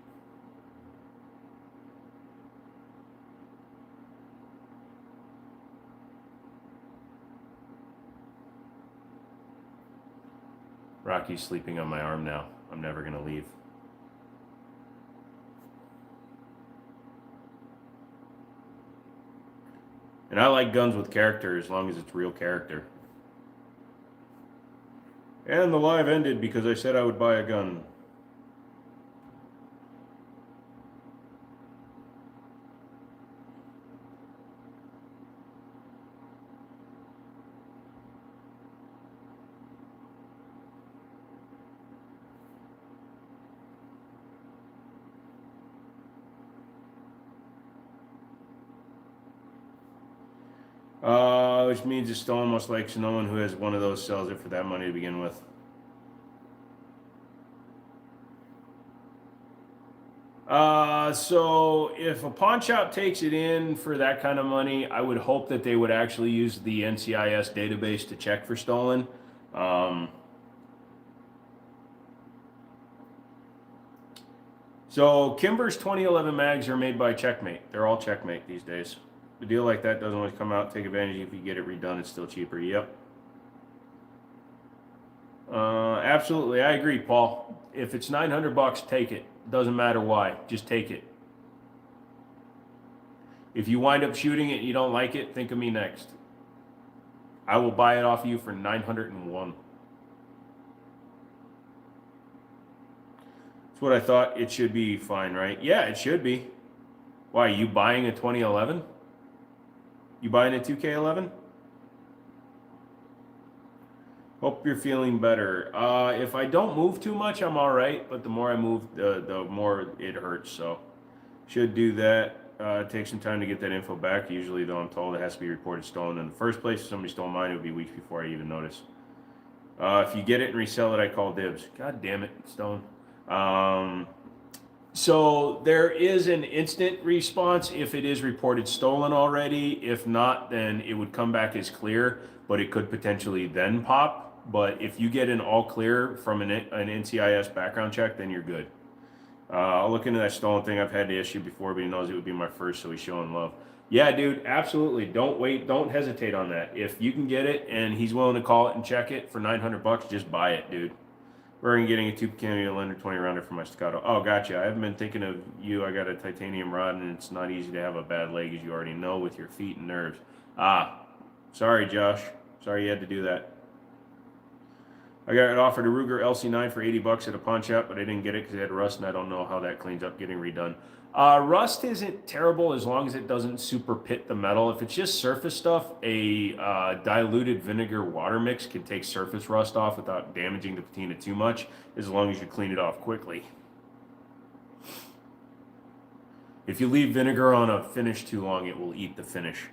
Rocky's sleeping on my arm now. I'm never going to leave. And I like guns with character as long as it's real character. And the live ended because I said I would buy a gun. Which means it's stolen, most likely so no one who has one of those sells it for that money to begin with. So if a pawn shop takes it in for that kind of money, I would hope that they would actually use the NCIS database to check for stolen. So Kimber's 2011 mags are made by Checkmate. They're all Checkmate these days. A deal like that doesn't always come out. Take advantage. If you get it redone, it's still cheaper. Yep. Absolutely, I agree, Paul. If it's $900, take it. Doesn't matter why. Just take it. If you wind up shooting it and you don't like it, think of me next. I will buy it off you for 901. That's what I thought. It should be fine, right? Yeah, it should be. Why, you buying a 2011? You buying a 2K11? Hope you're feeling better. If I don't move too much, I'm all right. But the more I move, the more it hurts. So should do that. Take some time to get that info back. Usually, though, I'm told it has to be reported stolen in the first place. If somebody stole mine, it would be weeks before I even notice. If you get it and resell it, I call dibs. God damn it, Stone. So there is an instant response if it is reported stolen already. If not, then it would come back as clear, but it could potentially then pop. But if you get an all clear from an NCIS background check, then you're good. I'll look into that stolen thing. I've had the issue before, but he knows it would be my first, so he's showing love. Yeah, dude, absolutely. Don't wait. Don't hesitate on that. If you can get it and he's willing to call it and check it for $900, just buy it, dude. We're going to getting a 2 Canadian Lender 20 rounder for my staccato. Oh, gotcha. I haven't been thinking of you. I got a titanium rod, and it's not easy to have a bad leg, as you already know, with your feet and nerves. Sorry, Josh. Sorry you had to do that. I got offered a Ruger LC9 for $80 at a pawn shop, but I didn't get it because it had rust, and I don't know how that cleans up getting redone. Rust isn't terrible as long as it doesn't super pit the metal. If it's just surface stuff, a diluted vinegar water mix can take surface rust off without damaging the patina too much, as long as you clean it off quickly. If you leave vinegar on a finish too long, it will eat the finish.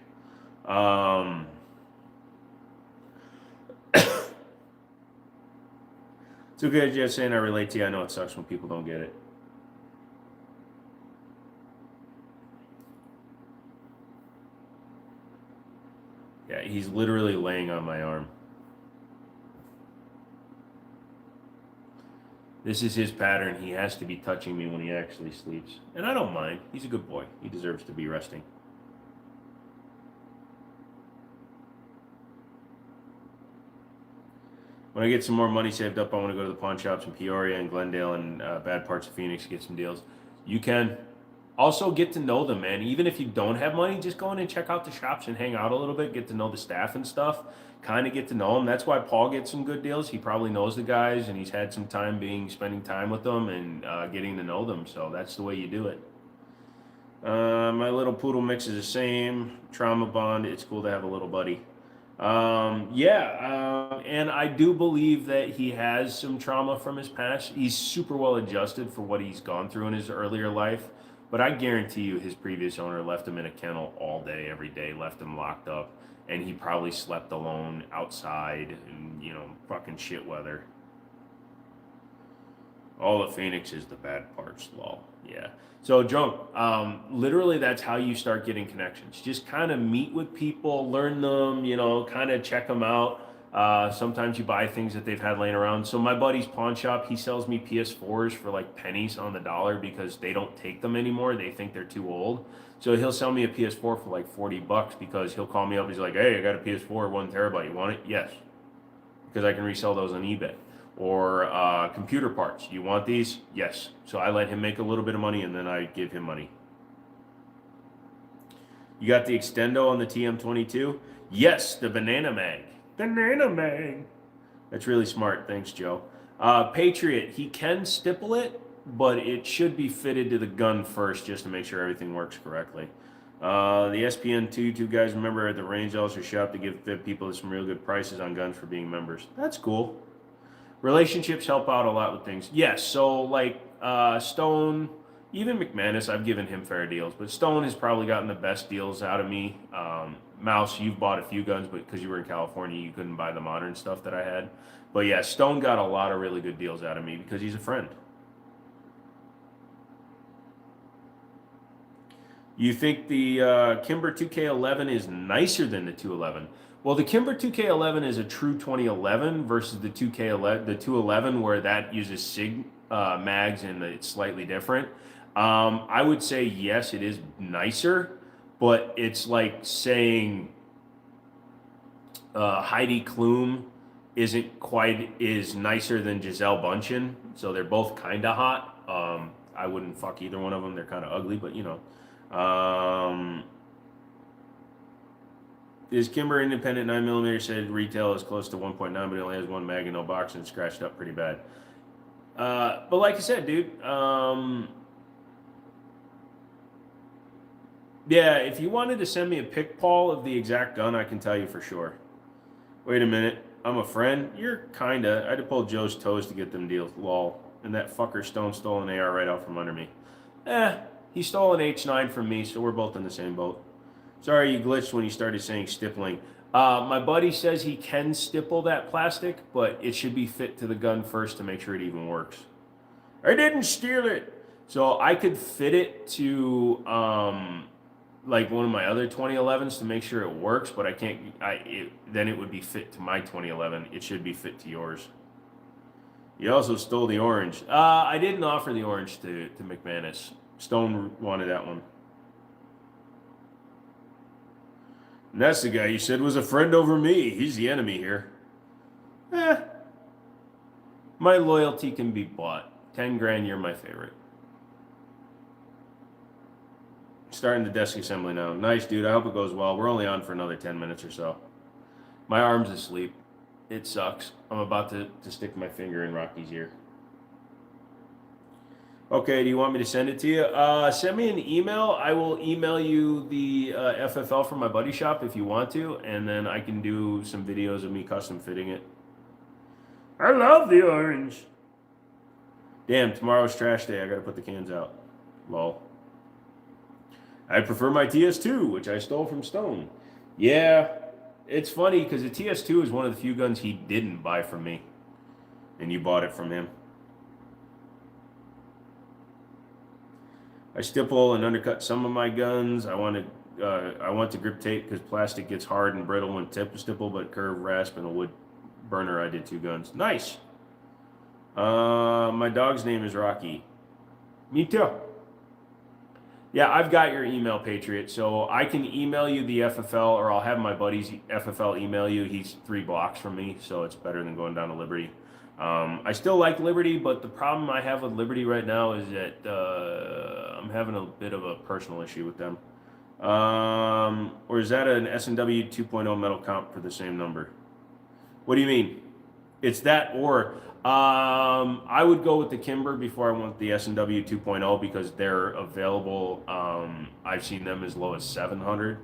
It's okay, just saying I relate to you. I know it sucks when people don't get it. Yeah, he's literally laying on my arm. This is his pattern. He has to be touching me when he actually sleeps. And I don't mind. He's a good boy. He deserves to be resting. When I get some more money saved up, I want to go to the pawn shops in Peoria and Glendale and bad parts of Phoenix to get some deals. You can. Also get to know them, man. Even if you don't have money, just go in and check out the shops and hang out a little bit, get to know the staff and stuff, kind of get to know them. That's why Paul gets some good deals. He probably knows the guys, and he's had some time spending time with them and getting to know them. So that's the way you do it. My little poodle mix is the same. Trauma bond. It's cool to have a little buddy. And I do believe that he has some trauma from his past. He's super well adjusted for what he's gone through in his earlier life. But I guarantee you his previous owner left him in a kennel all day, every day, left him locked up. And he probably slept alone outside in, fucking shit weather. All of Phoenix is the bad parts, lol. Yeah. So, Drunk, literally that's how you start getting connections. Just kind of meet with people, learn them, kind of check them out. Sometimes you buy things that they've had laying around. So my buddy's pawn shop, he sells me PS4s for like pennies on the dollar because they don't take them anymore. They think they're too old. So he'll sell me a PS4 for like $40 because he'll call me up. He's like, hey, I got a PS4, 1 terabyte. You want it? Yes. Because I can resell those on eBay. Or computer parts. You want these? Yes. So I let him make a little bit of money and then I give him money. You got the extendo on the TM22? Yes, the banana mag. Banana mag. That's really smart. Thanks, Joe. Patriot, he can stipple it, but it should be fitted to the gun first just to make sure everything works correctly. The SPN2, two guys remember at the range also shop to give people some real good prices on guns for being members. That's cool. Relationships help out a lot with things. Yes, so like Stone, even McManus, I've given him fair deals, but Stone has probably gotten the best deals out of me. Mouse, you've bought a few guns, but because you were in California, you couldn't buy the modern stuff that I had. But yeah, Stone got a lot of really good deals out of me because he's a friend. You think the Kimber 2K11 is nicer than the 211? Well, the Kimber 2K11 is a true 2011 versus the 2K11, the 211 where that uses SIG mags and it's slightly different. I would say yes, it is nicer, but it's like saying Heidi Klum isn't quite is nicer than Giselle Bundchen, so they're both kind of hot. I wouldn't fuck either one of them. They're kind of ugly, but you know. Is Kimber independent 9mm said retail is close to 1.9, but it only has one mag and no box and it's scratched up pretty bad. But like I said, dude, yeah, if you wanted to send me a pic, Paul, of the exact gun, I can tell you for sure. Wait a minute. I'm a friend? You're kinda. I had to pull Joe's toes to get them deals. Lol. And that fucker Stone stole an AR right out from under me. He stole an H9 from me, so we're both in the same boat. Sorry you glitched when you started saying stippling. My buddy says he can stipple that plastic, but it should be fit to the gun first to make sure it even works. I didn't steal it. So I could fit it to like one of my other 2011s to make sure it works, but I can't. Then it would be fit to my 2011. It should be fit to yours. You also stole the orange. I didn't offer the orange to McManus. Stone wanted that one. And that's the guy you said was a friend over me. He's the enemy here. My loyalty can be bought. 10 grand, you're my favorite. Starting the desk assembly now. Nice, dude. I hope it goes well. We're only on for another 10 minutes or so. My arm's asleep. It sucks. I'm about to stick my finger in Rocky's ear. Okay, do you want me to send it to you? Send me an email. I will email you the FFL from my buddy shop if you want to, and then I can do some videos of me custom fitting it. I love the orange. Damn, tomorrow's trash day. I gotta put the cans out. Lol. I prefer my TS2, which I stole from Stone. Yeah, it's funny because the TS2 is one of the few guns he didn't buy from me, and you bought it from him. I stipple and undercut some of my guns. I want to grip tape because plastic gets hard and brittle when stipple, but curve, rasp, and a wood burner. I did 2 guns. Nice. My dog's name is Rocky. Me too. Yeah, I've got your email, Patriot, so I can email you the FFL, or I'll have my buddy's FFL email you. He's 3 blocks from me, so it's better than going down to Liberty. I still like Liberty, but the problem I have with Liberty right now is that I'm having a bit of a personal issue with them. Or is that an S&W 2.0 metal comp for the same number? What do you mean? It's that, or I would go with the Kimber before I went the S&W 2.0 because they're available. I've seen them as low as 700.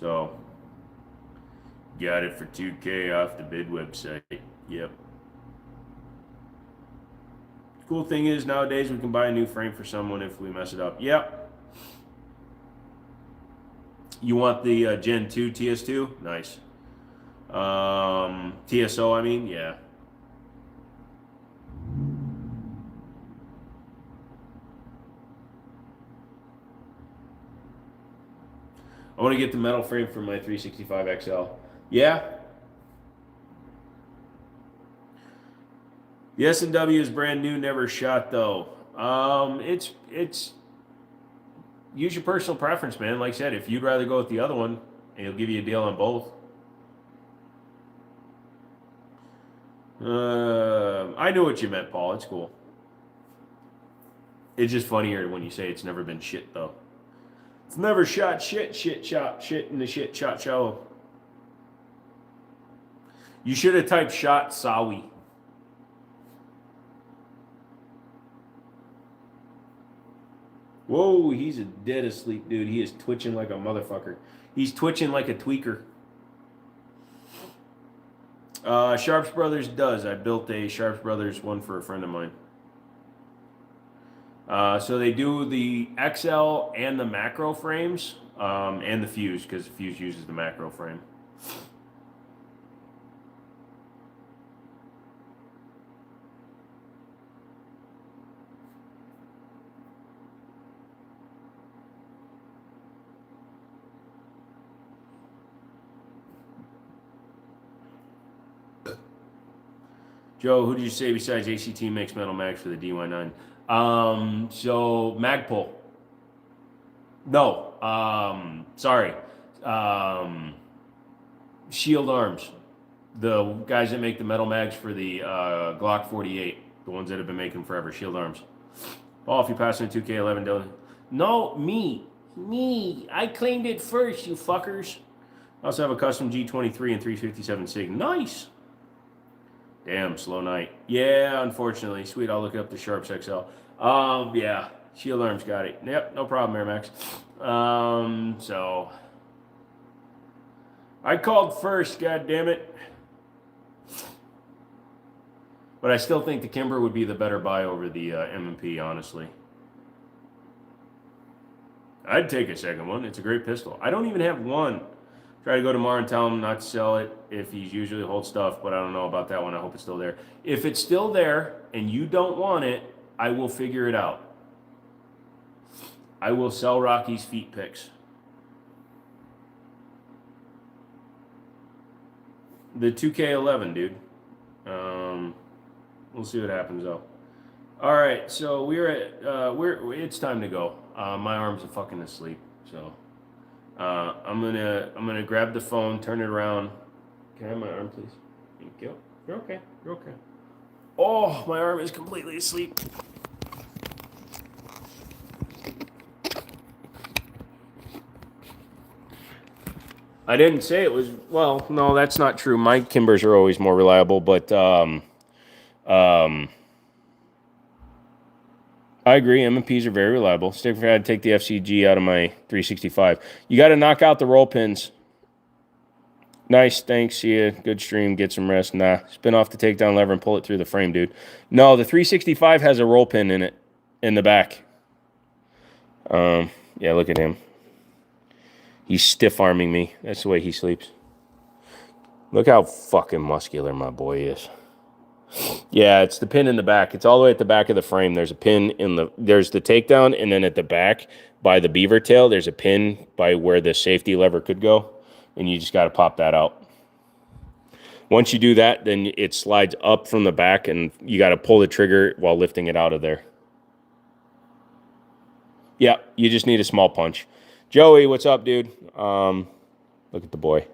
So, got it for 2K off the bid website. Yep. Cool thing is nowadays we can buy a new frame for someone if we mess it up. Yep. You want the Gen 2 TS2? Nice. TSO, I mean, yeah. I want to get the metal frame for my 365 XL. Yeah. The S&W is brand new, never shot though. It's use your personal preference, man. Like I said, if you'd rather go with the other one, he'll give you a deal on both. I knew what you meant, Paul. It's cool. It's just funnier when you say it's never been shit though. It's never shot shit in the shit shot shallow. You should have typed shot Sawi. Whoa, he's a dead asleep, dude. He is twitching like a motherfucker. He's twitching like a tweaker. Sharps Brothers does. I built a Sharps Brothers one for a friend of mine. So they do the XL and the macro frames, and the fuse, because the fuse uses the macro frame. Joe, who did you say besides ACT makes metal mags for the DY9? So Magpul. No, sorry. Shield Arms. The guys that make the metal mags for the Glock 48. The ones that have been making forever. Shield Arms. Oh, if you pass in 2K11, don't. No, me. I claimed it first, you fuckers. I also have a custom G23 and 357 SIG. Nice. Damn, slow night. Yeah, unfortunately. Sweet, I'll look up the Sharps XL. Yeah, Shield Arms got it. Yep, no problem, Air Max. So I called first, god damn it. But I still think the Kimber would be the better buy over the M&P, honestly. I'd take a second one. It's a great pistol. I don't even have one. Try to go tomorrow and tell him not to sell it if he's usually holds stuff, but I don't know about that one. I hope it's still there. If it's still there and you don't want it, I will figure it out. I will sell Rocky's feet pics. The 2K11, dude. We'll see what happens though. All right, so it's time to go. My arms are fucking asleep, so. I'm gonna grab the phone, turn it around. Can I have my arm, please? Thank you. You're okay. You're okay. Oh, my arm is completely asleep. I didn't say it was. Well, no, that's not true. My Kimbers are always more reliable, but I agree. M&Ps are very reliable. Stick for had to take the FCG out of my 365. You got to knock out the roll pins. Nice, thanks. See ya. Good stream. Get some rest. Nah, spin off the takedown lever and pull it through the frame, dude. No, the 365 has a roll pin in it, in the back. Yeah, look at him. He's stiff arming me. That's the way he sleeps. Look how fucking muscular my boy is. Yeah, it's the pin in the back. It's all the way at the back of the frame. There's a pin in the, there's the takedown, and then at the back by the beaver tail, there's a pin by where the safety lever could go, and you just got to pop that out. Once you do that, then it slides up from the back, and you got to pull the trigger while lifting it out of there. Yeah, you just need a small punch. Joey, what's up, dude? Look at the boy.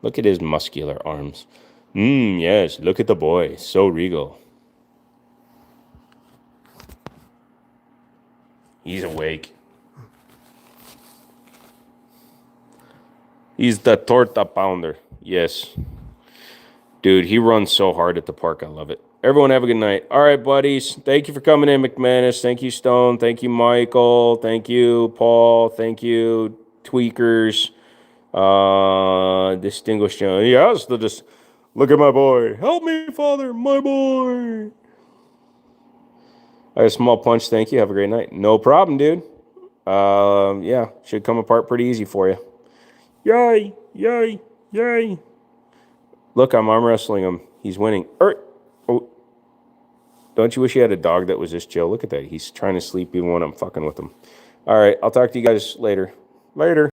Look at his muscular arms. Yes, look at the boy. So regal. He's awake. He's the torta pounder. Yes. Dude, he runs so hard at the park. I love it. Everyone have a good night. All right, buddies. Thank you for coming in, McManus. Thank you, Stone. Thank you, Michael. Thank you, Paul. Thank you, Tweakers. Distinguished. Yes, look at my boy. Help me, Father, my boy. I got a small punch. Thank you. Have a great night. No problem, dude. Yeah, should come apart pretty easy for you. Yay, yay, yay. Look, I'm arm wrestling him. He's winning. Oh. Don't you wish you had a dog that was this chill? Look at that. He's trying to sleep even when I'm fucking with him. All right, I'll talk to you guys later. Later.